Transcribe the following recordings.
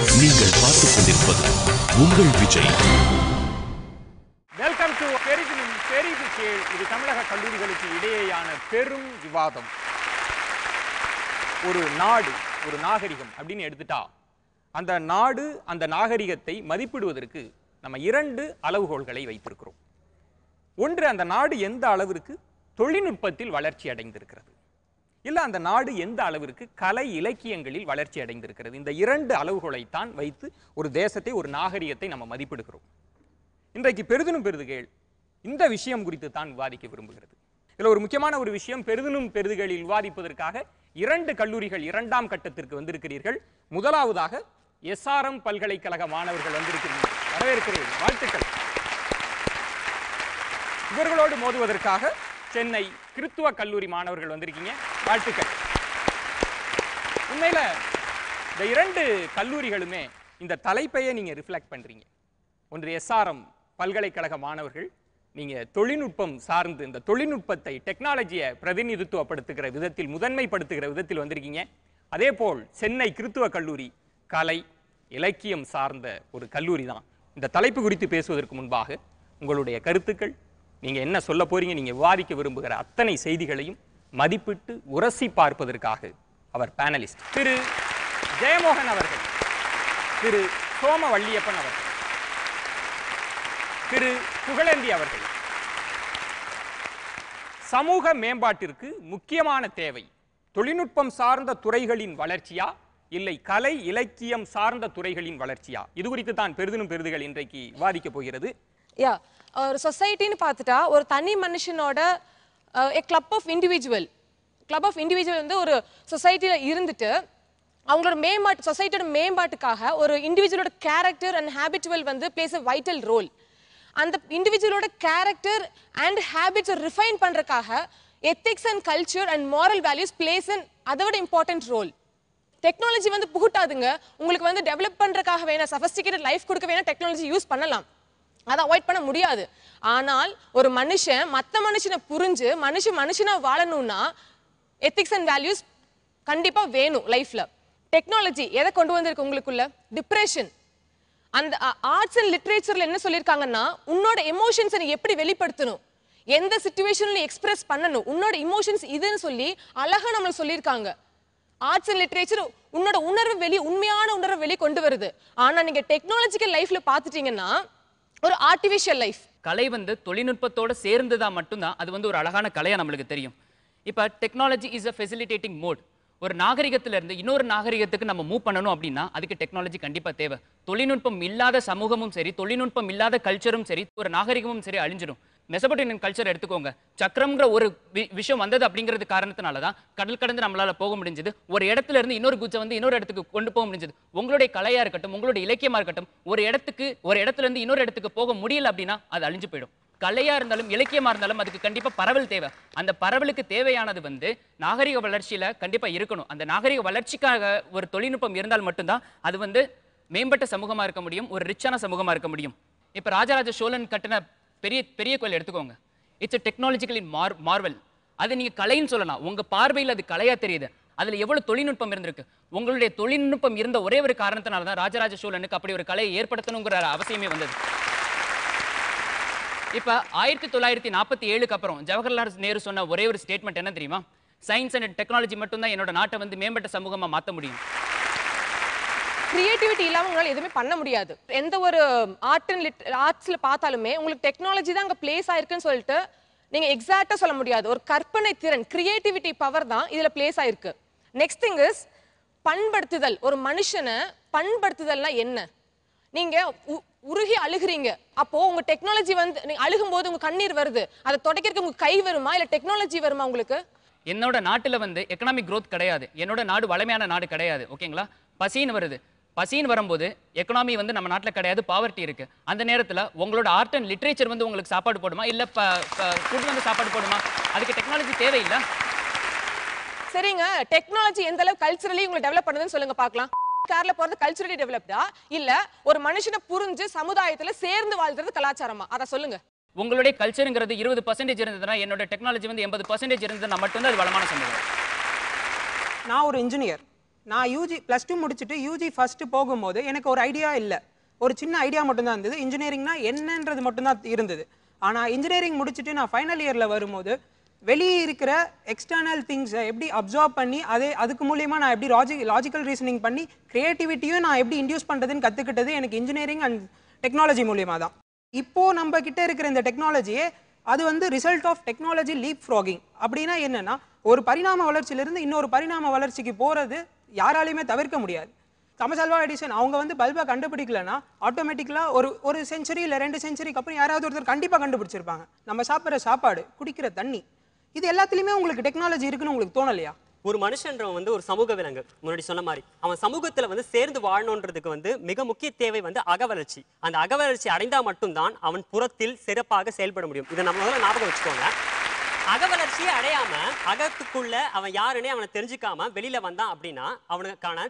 நீங்கள் பார்த்துக் கொண்டிருப்பது உங்கள் விஜய். வெல்கம் டு பெரிதும் பெரிது கேள். இது தமிழக கல்லூரிகளுக்கு இடையேயான பெரும் விவாதம். ஒரு நாடு, ஒரு நாகரிகம் அப்படின்னு எடுத்துட்டா அந்த நாடு, அந்த நாகரிகத்தை மதிப்பிடுவதற்கு நம்ம 2 அளவுகோல்களை வைத்திருக்கிறோம். ஒன்று, அந்த நாடு எந்த அளவிற்கு தொழில்நுட்பத்தில் வளர்ச்சி அடைந்திருக்கிறது, இல்ல அந்த நாடு எந்த அளவிற்கு கலை இலக்கியங்களில் வளர்ச்சி அடைந்திருக்கிறது. இந்த 2 அளவுகோலைத்தான் வைத்து ஒரு தேசத்தை, ஒரு நாகரிகத்தை நம்ம மதிப்பிடுகிறோம். இன்றைக்கு பெரிதும் பெரிதுகள் இந்த விஷயம் குறித்து தான் விவாதிக்க விரும்புகிறது. இதில் ஒரு முக்கியமான ஒரு விஷயம், பெரிதும் பெரிதுகளில் விவாதிப்பதற்காக 2 கல்லூரிகள் 2ஆம் கட்டத்திற்கு வந்திருக்கிறீர்கள். முதலாவதாக SRM பல்கலைக்கழக மாணவர்கள் வந்திருக்கிறீர்கள். வரவேற்கிறேன், வாழ்த்துக்கள். இவர்களோடு மோதுவதற்காக சென்னை கிறித்துவ கல்லூரி மாணவர்கள் வந்திருக்கீங்க, வாழ்த்துக்கள். உண்மையில இந்த 2 கல்லூரிகளுமே இந்த தலைப்பையே நீங்க ரிஃப்ளெக்ட் பண்றீங்க. ஒன்று SRM பல்கலைக்கழக மாணவர்கள், நீங்க தொழில்நுட்பம் சார்ந்து இந்த தொழில்நுட்பத்தை, டெக்னாலஜியை பிரதிநிதித்துவப்படுத்துகிற விதத்தில், முதன்மைப்படுத்துகிற விதத்தில் வந்திருக்கீங்க. அதே போல் சென்னை கிறித்துவ கல்லூரி கலை இலக்கியம் சார்ந்த ஒரு கல்லூரி தான். இந்த தலைப்பு குறித்து பேசுவதற்கு முன்பாக உங்களுடைய கருத்துக்கள், நீங்க என்ன சொல்ல போறீங்க, நீங்க விவாதிக்க விரும்புகிற அத்தனை செய்திகளையும் மதிப்பிட்டு உரசி பார்ப்பதற்காக அவர் பேனலிஸ்ட் திரு ஜெயமோகன் அவர்கள், திரு சோம வள்ளியப்பன் அவர்கள், திரு புகழேந்தி அவர்கள். சமூக மேம்பாட்டிற்கு முக்கியமான தேவை தொழில்நுட்பம் சார்ந்த துறைகளின் வளர்ச்சியா, இல்லை கலை இலக்கியம் சார்ந்த துறைகளின் வளர்ச்சியா? இது குறித்து தான் பெரிதும் பெரிதுகள் இன்றைக்கு விவாதிக்க போகிறது. ஒரு சொசைட்டின்னு பார்த்துட்டா ஒரு தனி மனுஷனோட கிளப் ஆஃப் இண்டிவிஜுவல் வந்து ஒரு சொசைட்டியில் இருந்துட்டு அவங்களோட மேம்பாட்டு, சொசைட்டியோட மேம்பாட்டுக்காக ஒரு இண்டிவிஜுவலோட கேரக்டர் அண்ட் ஹேபிச்சுவல் வந்து பிளேஸ் அ வைட்டல் ரோல். அந்த இண்டிவிஜுவலோட கேரக்டர் அண்ட் ஹேபிட்ஸை ரிஃபைன் பண்ணுறதுக்காக ethics and culture and moral values place and அதை விட இம்பார்ட்டன்ட் ரோல். டெக்னாலஜி வந்து புகுட்டாதுங்க. உங்களுக்கு வந்து டெவலப் பண்ணுறதுக்காக வேணா, சஃபஸ்டிகேட்டட் லைஃப் கொடுக்க வேணா டெக்னாலஜி யூஸ் பண்ணலாம், அதை அவாய்ட் பண்ண முடியாது. ஆனால் ஒரு மனுஷன் மற்ற மனுஷனை புரிஞ்சு மனுஷனா வாழணும்னா எத்திக்ஸ் அண்ட் வேல்யூஸ் கண்டிப்பா வேணும் லைஃப்ல. டெக்னாலஜி எதை கொண்டு வந்திருக்கு உங்களுக்குள்ள? டிப்ரெஷன். அந்த ஆர்ட்ஸ் அண்ட் லிட்ரேச்சர்ல என்ன சொல்லியிருக்காங்கன்னா, உன்னோட எமோஷன்ஸை நீ எப்படி வெளிப்படுத்தணும், எந்த சிச்சுவேஷன்ல எக்ஸ்பிரஸ் பண்ணணும், உன்னோட இமோஷன்ஸ் இதுன்னு சொல்லி அழகா நம்மள சொல்லியிருக்காங்க. ஆர்ட்ஸ் அண்ட் லிட்ரேச்சர் உன்னோட உண்மையான உணர்வை வெளியே கொண்டு வருது. ஆனா நீங்க டெக்னாலஜிக்கல் லைஃப்ல பாத்துட்டீங்கன்னா ஒரு ஆர்டிஃபிஷியல் லைஃப். கலை வந்து தொழில்நுட்பத்தோட சேர்ந்துதான் மட்டும்தான் அது வந்து ஒரு அழகான கலையா நம்மளுக்கு தெரியும். இப்ப technology is a facilitating mode. ஒரு நாகரிகத்துல இருந்து இன்னொரு நாகரிகத்துக்கு நம்ம மூவ் பண்ணணும் அப்படின்னா அதுக்கு டெக்னாலஜி கண்டிப்பா தேவை. தொழில்நுட்பம் இல்லாத சமூகமும் சரி, தொழில்நுட்பம் இல்லாத கல்ச்சரும் சரி, ஒரு நாகரிகமும் சரி அழிஞ்சிடும். மெசபடோனியன் கல்ச்சர் எடுத்துக்கோங்க. சக்கரம்ங்கிற ஒரு விஷயம் வந்தது அப்படிங்கிறது காரணத்தினாலதான் கடல் கடந்து நம்மளால போக முடிஞ்சது. ஒரு இடத்துல இருந்து இன்னொரு குச்சை வந்து இன்னொரு இடத்துக்கு கொண்டு போக முடிஞ்சது. உங்களுடைய கலையா இருக்கட்டும், உங்களுடைய இலக்கியமா இருக்கட்டும், ஒரு இடத்துல இருந்து இன்னொரு இடத்துக்கு போக முடியல அப்படின்னா அது அழிஞ்சு போயிடும். கலையா இருந்தாலும் இலக்கியமா இருந்தாலும் அதுக்கு கண்டிப்பா பரவல் தேவை. அந்த பரவலுக்கு தேவையானது வந்து நாகரிக வளர்ச்சியில கண்டிப்பா இருக்கணும். அந்த நாகரிக வளர்ச்சிக்காக ஒரு தொழில்நுட்பம் இருந்தால் மட்டும்தான் அது வந்து மேம்பட்ட சமூகமா இருக்க முடியும், ஒரு ரிச்சான சமூகமா இருக்க முடியும். இப்ப ராஜராஜ சோழன் கட்டின பெரிய கோயில் எடுத்துக்கோங்க. It's a technologically Marvel. அது நீங்க கலைன்னு சொல்லலாம். உங்க பார்வையில் அது கலையா தெரியுது. அதுல எவ்வளவு தொழில்நுட்பம் இருந்திருக்கு. உங்களுடைய தொழில்நுட்பம் இருந்த ஒரே ஒரு காரணத்தினால தான் ராஜராஜ சோழனுக்கு அப்படி ஒரு கலையை ஏற்படுத்தணுங்கிற அவசியமே வந்தது. இப்ப 1947க்கு அப்புறம் ஜவஹர்லால் நேரு சொன்ன ஒரே ஒரு ஸ்டேட்மெண்ட் என்ன தெரியுமா? சயின்ஸ் அண்ட் டெக்னாலஜி மட்டும்தான் என்னோட நாட்டை வந்து மேம்பட்ட சமூகமா மாற்ற முடியும். கிரியேட்டிவிட்டி இல்லாம உங்களால எதுவுமே பண்ண முடியாது. எந்த ஒரு ஆர்ட்ஸ்ல பார்த்தாலுமே உங்களுக்கு டெக்னாலஜி தான் அங்க பிளேஸ் ஆயிருக்குன்னு சொல்லிட்டு நீங்க எக்ஸாக்டா சொல்ல முடியாது. ஒரு கற்பனை திறன், கிரியேட்டிவிட்டி பவர் தான் இதுல பிளேஸ் ஆயிருக்கு. நெக்ஸ்ட் திங் இஸ் பண்படுத்துதல். ஒரு மனுஷனை பண்படுத்துதல்னா என்ன? நீங்க உருகி அழுகிறீங்க, அப்போ உங்க டெக்னாலஜி வந்து நீங்க அழுகும் போது உங்க கண்ணீர் வருது, அதை தொடக்கிறதுக்கு உங்க கை வருமா இல்ல டெக்னாலஜி வருமா உங்களுக்கு? என்னோட நாட்டுல வந்து எக்கனாமிக் growth கிடையாது. என்னோட நாடு வளமையான நாடு கிடையாது. ஓகேங்களா? பசின்னு வருது. பசின்னு வரும்போது எக்கனாமி வந்து நம்ம நாட்டில் கிடையாது, பாவர்ட்டி இருக்கு. அந்த நேரத்தில் உங்களோட ஆர்ட் அண்ட் லிட்ரேச்சர் வந்து உங்களுக்கு சாப்பாடு போடுமா, இல்லை ஃபுட் வந்து சாப்பாடு போடுமா? அதுக்கு டெக்னாலஜி தேவையில்லை. சரிங்க, டெக்னாலஜி எந்த அளவுக்கு கல்ச்சரலி உங்களை டெவலப் பண்ணுதுன்னு சொல்லுங்க பார்க்கலாம். கார்ல போறது கல்ச்சரலி டெவலப்டா இல்ல ஒரு மனுஷனை புரிஞ்சு சமுதாயத்துல சேர்ந்து வாழ்றது கலாச்சாரமா? அத சொல்லுங்க. உங்களுடைய கல்ச்சர்ங்கிறது 20% இருந்ததுன்னா என்னோட டெக்னாலஜி வந்து 80% இருந்ததுன்னா மட்டும்தான் அது வளமான சமூகம். நான் ஒரு இன்ஜினியர். நான் யூஜி +2 முடிச்சுட்டு யூஜி ஃபர்ஸ்ட் போகும்போது எனக்கு ஒரு ஐடியா இல்லை, ஒரு சின்ன ஐடியா மட்டும்தான் இருந்தது. இன்ஜினியரிங்னா என்னன்றது மட்டும்தான் இருந்தது. ஆனால் இன்ஜினியரிங் முடிச்சுட்டு நான் ஃபைனல் இயரில் வரும்போது வெளியே இருக்கிற எக்ஸ்டர்னல் திங்ஸை எப்படி அப்சார்ப் பண்ணி அதுக்கு மூலியமாக நான் எப்படி லாஜிக்கல் ரீசனிங் பண்ணி க்ரியேட்டிவிட்டியும் நான் எப்படி இன்டியூஸ் பண்ணுறதுன்னு கற்றுக்கிட்டது எனக்கு இன்ஜினியரிங் அண்ட் டெக்னாலஜி மூலியமாக தான். இப்போது நம்ம கிட்ட இருக்கிற இந்த டெக்னாலஜியே அது வந்து result of technology leaf frogging. அப்படின்னா என்னன்னா, ஒரு பரிணாம வளர்ச்சியிலிருந்து இன்னொரு பரிணாம வளர்ச்சிக்கு போகிறது யாராலையுமே தவிர்க்க முடியாது. தாமஸ் ஆல்வா எடிசன் அவங்க வந்து பல்பை கண்டுபிடிக்கலன்னா ஆட்டோமேட்டிக்கலாக ஒரு செஞ்சுரி இல்லை 2 செஞ்சுரிக்கு அப்புறம் யாராவது ஒருத்தர் கண்டிப்பாக கண்டுபிடிச்சிருப்பாங்க. நம்ம சாப்பிட்ற சாப்பாடு, குடிக்கிற தண்ணி, இது எல்லாத்துலேயுமே உங்களுக்கு டெக்னாலஜி இருக்குன்னு உங்களுக்கு தோணலையா? ஒரு மனுஷன்றவன் வந்து ஒரு சமூக விலங்கு. முன்னாடி சொன்ன மாதிரி அவன் சமூகத்துல வந்து சேர்ந்து வாழணுன்றதுக்கு வந்து மிக முக்கிய தேவை வந்து அகவளர்ச்சி. அந்த அகவளர்ச்சி அடைந்தா மட்டும்தான் அவன் புறத்தில் சிறப்பாக செயல்பட முடியும். இதை நம்ம முதல்ல ஞாபகம் வச்சுக்கோங்க. அகவளர்ச்சியை அடையாம அகத்துக்குள்ள அவன் யாருன்னே அவனை தெரிஞ்சுக்காம வெளியில வந்தான் அப்படின்னா அவனுக்கான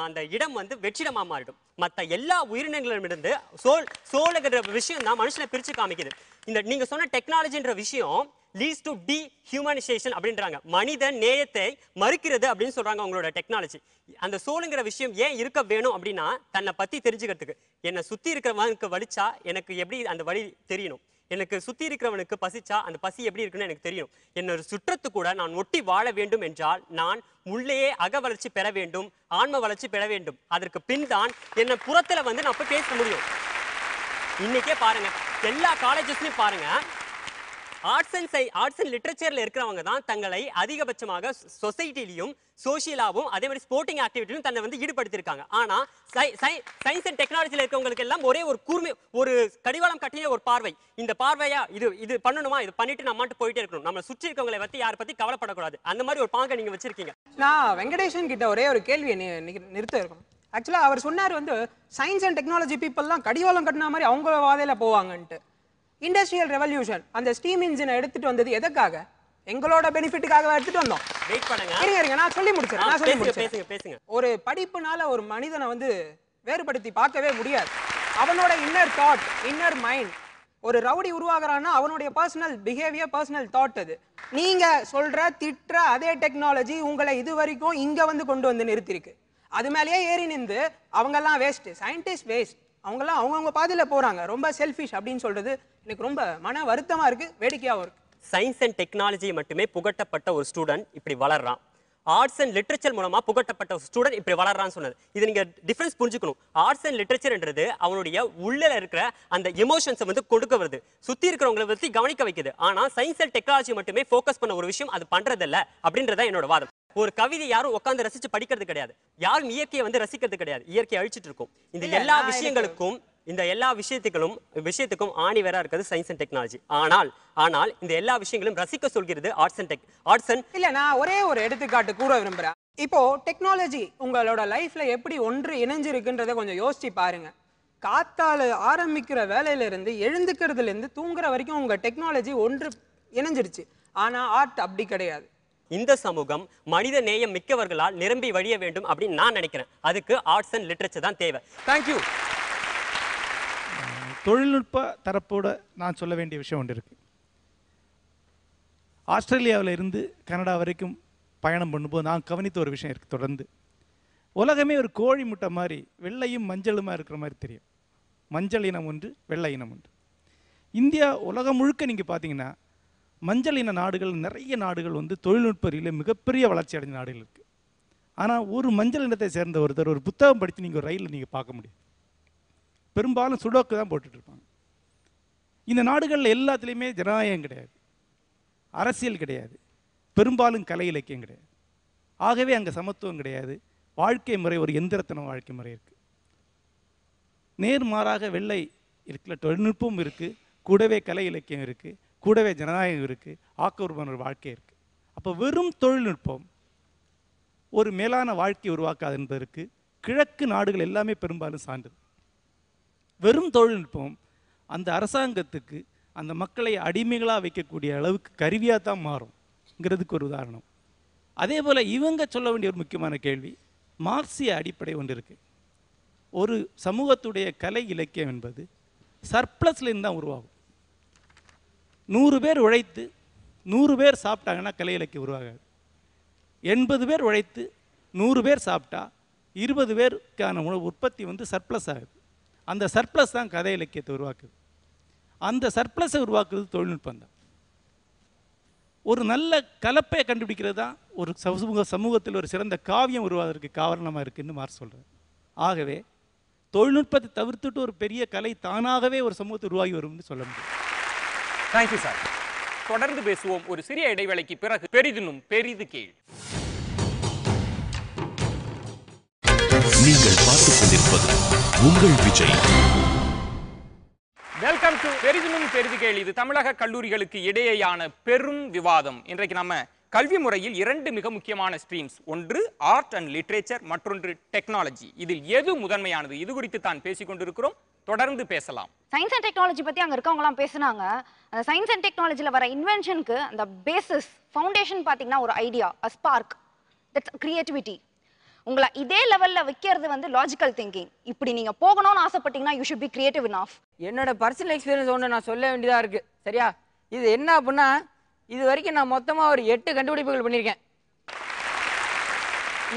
அந்த இடம் வந்து வெற்றிடமா மாறிடும். மற்ற எல்லா உயிரினங்களிடமிருந்து சோழகிற விஷயம் தான் மனுஷனை பிரிச்சு காமிக்குது. இந்த நீங்க சொன்ன டெக்னாலஜின்ற விஷயம் லீட்ஸ் டு டீஹியூமனைசேஷன் அப்படின்றாங்க. மனித நேயத்தை மறுக்கிறது அப்படின்னு சொல்றாங்க அவங்களோட டெக்னாலஜி. அந்த சோளுங்கிற விஷயம் ஏன் இருக்க வேணும் அப்படின்னா, தன்னை பத்தி தெரிஞ்சுக்கிறதுக்கு. என்னை சுத்தி இருக்கிறவனுக்கு வலிச்சா எனக்கு எப்படி அந்த வலி தெரியணும், எனக்கு சுத்தி இருக்கிறவனுக்கு பசிச்சா அந்த பசி எப்படி இருக்குன்னு எனக்கு தெரியும். என்னோட சுற்றத்து கூட நான் ஒட்டி வாழ வேண்டும் என்றால் நான் உள்ளேயே அக வளர்ச்சி பெற வேண்டும், ஆன்ம வளர்ச்சி பெற வேண்டும். அதற்கு பின் தான் என்ன புறத்துல வந்து நான் போய் பேச முடியும். இன்னைக்கே பாருங்க, எல்லா காலேஜஸ்லயும் பாருங்க, ஆர்ட்ஸ் அண்ட் லிட்ரேச்சர்ல இருக்கிறவங்க தான் தங்களை அதிகபட்சமாக சொசைட்டிலையும் சோசியலாவும் அதே மாதிரி ஸ்போர்ட்டிங் ஆக்டிவிட்டிலும் தன்னை வந்து ஈடுபடுத்திருக்காங்க. ஆனா சயின்ஸ் அண்ட் டெக்னாலஜில இருக்கவங்களுக்கு எல்லாம் ஒரே ஒரு கூர்மை, ஒரு கடிவாளம் கட்டிய ஒரு பார்வை. இந்த பார்வையா இது பண்ணணுமா, இது பண்ணிட்டு நம்ம போயிட்டே இருக்கணும், நம்ம சுற்றி இருக்கவங்களை பத்தி யாரை பத்தி கவலைப்படக்கூடாது, அந்த மாதிரி ஒரு பாங்க நீங்க வச்சிருக்கீங்க. நான் வெங்கடேஷன் கிட்ட ஒரே ஒரு கேள்வியை நிறுத்த இருக்கணும். ஆக்சுவலா அவர் சொன்னார் வந்து சயின்ஸ் அண்ட் டெக்னாலஜி பீப்புள்லாம் கடிவாளம் கட்டின மாதிரி அவங்க வாதையில போவாங்கன்ட்டு. இண்டஸ்ட்ரியல் ரெவல்யூஷன் அந்த ஸ்டீம் இன்ஜினை எடுத்துட்டு வந்தது எதுக்காக? எங்களோட பெனிஃபிட்டுக்காக எடுத்துட்டு வந்தோம். வெயிட் பண்ணுங்க, இருங்க நான் சொல்லி முடிச்சேன். பேசுங்க. ஒரு படிப்புனால ஒரு மனிதனை வந்து வேறுபடுத்தி பார்க்கவே முடியாது. அவனோட இன்னர் தாட், இன்னர் மைண்ட். ஒரு ரவுடி உருவாகிறான்னா அவனுடைய பர்சனல் பிஹேவியர், பர்சனல் தாட். அது நீங்க சொல்ற திட்டுற அதே டெக்னாலஜி உங்களை இது வரைக்கும் இங்க வந்து கொண்டு வந்து நிறுத்திருக்கு. அது மேலேயே ஏறி நின்று அவங்கெல்லாம் வேஸ்ட், சயின்டிஸ்ட் வேஸ்ட், அவங்கெல்லாம் அவங்கவுங்க பாதையில போறாங்க, ரொம்ப செல்ஃபிஷ் அப்படின்னு சொல்றது எனக்கு ரொம்ப மன வருத்தமா இருக்கு, வேடிக்கையாகவும் இருக்கு. சயின்ஸ் அண்ட் டெக்னாலஜி மட்டுமே புகட்டப்பட்ட ஒரு ஸ்டூடெண்ட் இப்படி வளர்றான். ஆர்ட்ஸ் அண்ட் லிட்ரேச்சர் மூலமா புகட்டப்பட்ட ஸ்டூடெண்ட் இப்படி வளர்றான்னு சொன்னது, இது நீங்க டிஃபரன்ஸ் புரிஞ்சுக்கணும். ஆர்ட்ஸ் அண்ட் லிட்ரேச்சர்ன்றது அவனுடைய உள்ள இருக்கிற அந்த எமோஷன்ஸை வந்து கொடுக்க வருது, சுத்தி இருக்கிறவங்களை பத்தி கவனிக்க வைக்குது. ஆனா சயின்ஸ் அண்ட் டெக்னாலஜி மட்டுமே ஃபோக்கஸ் பண்ண ஒரு விஷயம் அது பண்றதில்ல அப்படின்றத என்னோட வாதம். ஒரு கவிதை யாரும் உட்கார்ந்து ரசிச்சு படிக்கிறது கிடையாது, யாரும் இயற்கையை வந்து ரசிக்கிறது கிடையாது, இயற்கையை அழிச்சிட்டு இருக்கும். இந்த எல்லா விஷயத்துக்கும் ஆணி வேற இருக்கிறது சயின்ஸ் அண்ட் டெக்னாலஜி. ஆனால் இந்த எல்லா விஷயங்களும் ரசிக்க சொல்கிறது ஆர்ட்ஸ் அண்ட் இல்ல. நான் ஒரே ஒரு எடுத்துக்காட்டு கூற விரும்புறேன். இப்போ டெக்னாலஜி உங்களோட லைஃப்ல எப்படி ஒன்று இணைஞ்சிருக்குன்றதை கொஞ்சம் யோசிச்சு பாருங்க. காத்தால ஆரம்பிக்கிற வேலையில இருந்து எழுந்துக்கிறதுல இருந்து தூங்குற வரைக்கும் உங்க டெக்னாலஜி ஒன்று இணைஞ்சிருச்சு. ஆனா ஆர்ட் அப்படி கிடையாது. இந்த சமூகம் மனித நேயம் மிக்கவர்களால் நிரம்பி வழிய வேண்டும் அப்படின்னு நான் நினைக்கிறேன். அதுக்கு ஆர்ட்ஸ் அண்ட் லிட்ரேச்சர் தான் தேவை. தேங்க்யூ. தொழில்நுட்ப தரப்போட நான் சொல்ல வேண்டிய விஷயம் ஒன்று இருக்குது. ஆஸ்திரேலியாவில் இருந்து கனடா வரைக்கும் பயணம் பண்ணும்போது நான் கவனித்த ஒரு விஷயம் இருக்குது. தொடர்ந்து உலகமே ஒரு கோழி முட்டை மாதிரி வெள்ளையும் மஞ்சளுமா இருக்கிற மாதிரி தெரியும். மஞ்சள் இனம் ஒன்று, வெள்ளை இனம் ஒன்று. இந்தியா உலகம் முழுக்க நீங்கள் பார்த்தீங்கன்னா மஞ்சள் இன நாடுகள், நிறைய நாடுகள் வந்து தொழில்நுட்ப ரீதியில் மிகப்பெரிய வளர்ச்சி அடைஞ்ச நாடுகள் இருக்குது. ஆனால் ஒரு மஞ்சள் இனத்தை சேர்ந்த ஒருத்தர் ஒரு புத்தகம் படித்து நீங்கள் ஒரு ரயிலில் நீங்கள் பார்க்க முடியும். பெரும்பாலும் சுடோக்கு தான் போட்டுட்ருப்பாங்க. இந்த நாடுகளில் எல்லாத்துலேயுமே ஜனநாயகம் கிடையாது, அரசியல் கிடையாது, பெரும்பாலும் கலை இலக்கியம் கிடையாது. ஆகவே அங்கே சமத்துவம் கிடையாது. வாழ்க்கை முறை ஒரு எந்திரத்தன வாழ்க்கை முறை இருக்குது. நேர்மாறாக வெள்ளை இருக்குல்ல, தொழில்நுட்பம் இருக்குது, கூடவே கலை இலக்கியம் இருக்குது, கூடவே ஜனநாயகம் இருக்குது, ஆக்கப்பூர்வமான ஒரு வாழ்க்கை இருக்குது. அப்போ வெறும் தொழில்நுட்பம் ஒரு மேலான வாழ்க்கை உருவாக்காது என்பதற்கு கிழக்கு நாடுகள் எல்லாமே பெரும்பாலும் சான்றது. வெறும் தொழில்நுட்பம் அந்த அரசாங்கத்துக்கு அந்த மக்களை அடிமைகளாக வைக்கக்கூடிய அளவுக்கு கருவியாக தான் மாறும்ங்கிறதுக்கு ஒரு உதாரணம். அதே போல் இவங்க சொல்ல வேண்டிய ஒரு முக்கியமான கேள்வி, மார்க்சிய அடிப்படை ஒன்று இருக்குது. ஒரு சமூகத்துடைய கலை இலக்கியம் என்பது சர்ப்ளஸ்லேருந்து தான் உருவாகும். 100 பேர் உழைத்து 100 பேர் சாப்பிட்டாங்கன்னா கலை இலக்கியம் உருவாகாது. 80 பேர் உழைத்து 100 பேர் சாப்பிட்டா 20 பேருக்கான உணவு உற்பத்தி வந்து சர்ப்ளஸ் ஆகுது. அந்த சர்ப்ளஸ் தான் கதை இலக்கியத்தை உருவாக்குது. அந்த சர்ப்ளஸை உருவாக்குறது தொழில்நுட்பம் தான். ஒரு நல்ல கலப்பையை கண்டுபிடிக்கிறது தான் ஒரு சமூகத்தில் ஒரு சிறந்த காவியம் உருவாவதற்கு காரணமாக இருக்குன்னு மார்க்ஸ் சொல்கிறார். ஆகவே தொழில்நுட்பத்தை தவிர்த்துட்டு ஒரு பெரிய கலை தானாகவே ஒரு சமூகத்தை உருவாகி வரும்னு சொல்ல முடியும். Thank you sir. தொடர்ந்து பேசுவோம் ஒரு சிறிய இடைவேளைக்கு பிறகு. பெரிதினும் பெரிது கேள். நீங்கள் பார்த்துக் கொண்டிருப்பது உங்கள் விஜய். வெல்கம் டு பெரிதினும் பெரிது கேள். இது தமிழக கல்லூரிகளுக்கு இடையேயான பெரும் விவாதம். இன்றைக்கு நம்ம கல்வி முறையில் 2 மிக முக்கியமான ஸ்ட்ரீம்ஸ், ஒன்று ஆர்ட் அண்ட் லிட்ரேச்சர், மற்றொன்று டெக்னாலஜி. இதில் எது முதன்மையானது? இது குறித்து தான் பேசிக் கொண்டிருக்கிறோம். தொடர்ந்து பேசலாம். சயின்ஸ் அண்ட் டெக்னாலஜி பத்தி அங்க இருக்கவங்கலாம் பேசுனாங்க. அந்த சயின்ஸ் அண்ட் டெக்னாலஜில வர இன்வென்ஷனுக்கு அந்த பேசிஸ் ஃபவுண்டேஷன் பாத்தீங்கன்னா ஒரு idea, a spark, that's creativity. உங்களை இதே லெவல்ல வைக்கிறது வந்து லாஜிக்கல் திங்கிங். இப்படி நீங்க போகணும்னு ஆசைப்பட்டீங்கன்னா you should be creative enough. என்னோட பர்சனல் எக்ஸ்பீரியன்ஸ் ஒன்று நான் சொல்ல வேண்டியதா இருக்கு. சரியா? இது என்ன அப்படின்னா, இது வரைக்கும் நான் மொத்தமா ஒரு 8 கண்டுபிடிப்புகள் பண்ணியிருக்கேன்.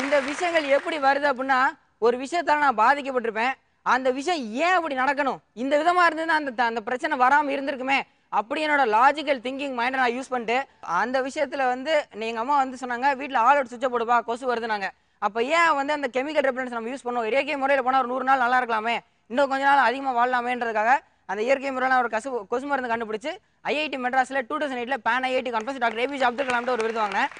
இந்த விஷயங்கள் எப்படி வருது அப்படின்னா, ஒரு விஷயத்தால நான் பாதிக்கப்பட்டிருப்பேன். அந்த விஷயம் ஏன் அப்படி நடக்கணும், இந்த விதமா இருந்ததுன்னா அந்த பிரச்சனை வராமல் இருந்திருக்குமே, அப்படி என்னோட லாஜிக்கல் திங்கிங் மைண்டை நான் யூஸ் பண்ணிட்டு அந்த விஷயத்துல வந்து எங்க அம்மா வந்து சொன்னாங்க, வீட்டில் ஆல் அவுட் சுவிட்சை போடுப்பா, கொசு வருதுனாங்க. அப்போ ஏன் வந்து அந்த கெமிக்கல் ரெப்பலன்ஸ் நம்ம யூஸ் பண்ணுவோம், இயற்கை முறையில் போனால் ஒரு 100 நாள் நல்லா இருக்கலாமே, இன்னும் கொஞ்ச நாள் அதிகமாக வாழலாமேன்றதுக்காக அந்த இயற்கை முறையில் ஒரு கொசு மருந்து கண்டுபிடிச்சு ஐஐடி மெட்ராஸில் 2008 pan IIT conference doctor APJ Abdul கலாம்ட்டு ஒரு விருது வாங்கினேன்.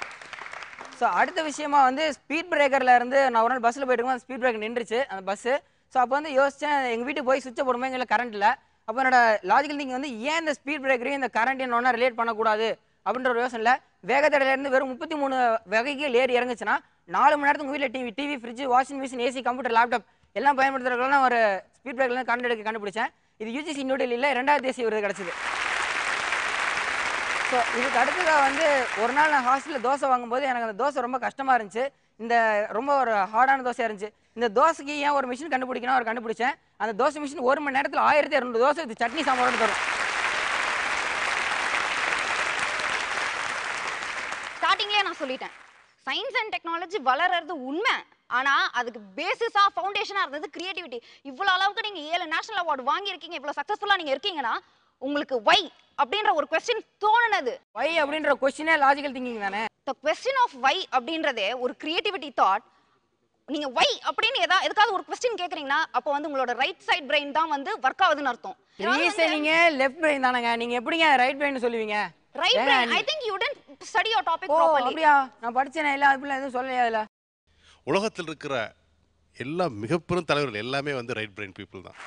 ஸோ அடுத்த விஷயமா வந்து ஸ்பீட் பிரேக்கரில் இருந்து நான் ஒரு நாள் பஸ்ஸில் போயிட்டு இருக்கோம், ஸ்பீட் பிரேக்கர் நின்றுச்சு அந்த பஸ்ஸு. ஸோ அப்போ வந்து யோசித்தேன், எங்கள் வீட்டுக்கு போய் சுவிட்சை போடும்போது எங்களுக்கு கரண்ட் இல்லை. அப்போ என்னோட லாஜிக்கல் திங்கிங் வந்து ஏன் இந்த ஸ்பீட் பிரேக்கரையும் இந்த கரண்ட்டையும் ஒன்றா ரிலேட் பண்ணக்கூடாது அப்படின்ற ஒரு யோசனை இல்லை. வேகத்தடையிலேருந்து வெறும் 33 வகைகள் ஏறி இறங்குச்சுன்னா 4 மணி நேரத்துக்கு வீட்டில் TV, fridge, washing machine, AC, computer, laptop எல்லாம் பயன்படுத்துறதுக்குள்ள ஒரு ஸ்பீட் பிரேக்கர்லேருந்து கரண்ட் எடுக்க கண்டுபிடிச்சேன். இது யூஜிசி நியூடெல்லியில் 2வது தேசிய விருது கிடச்சிது. ஸோ இதுக்கு அடுத்ததாக வந்து ஒரு நாள் நான் ஹாஸ்டலில் தோசை வாங்கும்போது எனக்கு அந்த தோசை ரொம்ப கஷ்டமாக இருந்துச்சு. இந்த ரொம்ப ஒரு ஹார்டான தோசையாக இருந்துச்சு. இந்த தோசைக்கு ஏன் ஒரு மிஷின் கண்டுபிடிக்கணும் அவர் கண்டுபிடிச்சேன். அந்த தோசை மிஷின் 1 மணி நேரத்தில் 1200 தோசை இது சட்னி சாம்பாரோடு தரும். ஸ்டார்டிங்லேயே நான் சொல்லிட்டேன், சயின்ஸ் அண்ட் டெக்னாலஜி வளர்றது உண்மை, ஆனா அதுக்கு பேசிஸா ஃபவுண்டேஷனா இருந்தது கிரியேட்டிவிட்டி. இவ்வளவு அளவுக்கு நீங்க 7 நேஷனல் அவார்டு வாங்கியிருக்கீங்க, இவ்வளவு சக்சஸ்ஃபுல்லா நீங்க இருக்கீங்கன்னா உங்களுக்கு வை அப்படின்ற ஒரு क्वेश्चन தோணுனது. வை அப்படின்ற क्वेश्चनே லாஜிக்கல் திங்கிங் தானே. the question of why அப்படின்றதே ஒரு கிரியேட்டிவிட்டி தாட். நீங்க வை அப்படின்னு எதுக்காவது ஒரு क्वेश्चन கேக்குறீங்கன்னா அப்போ வந்து உங்களோட ரைட் சைடு பிரெயின் தான் வந்து வர்க் ஆகுதுன்னு அர்த்தம். ரீசனிங் லெஃப்ட் பிரெயின் தானங்க, நீங்க எப்படிங்க ரைட் பிரெயின் சொல்லுவீங்க? Right brain, I think you didn't study your topic properly. அப்படியே நான் படிச்சேனே, இல்ல அப்படிலாம் எதுவும் சொல்லலையா? இல்ல உலகத்தில் இருக்கிற எல்லா மிகப்பெரும் தலைவர்கள் எல்லாமே வந்து ரைட் பிரெயின் பீப்புள் தான்.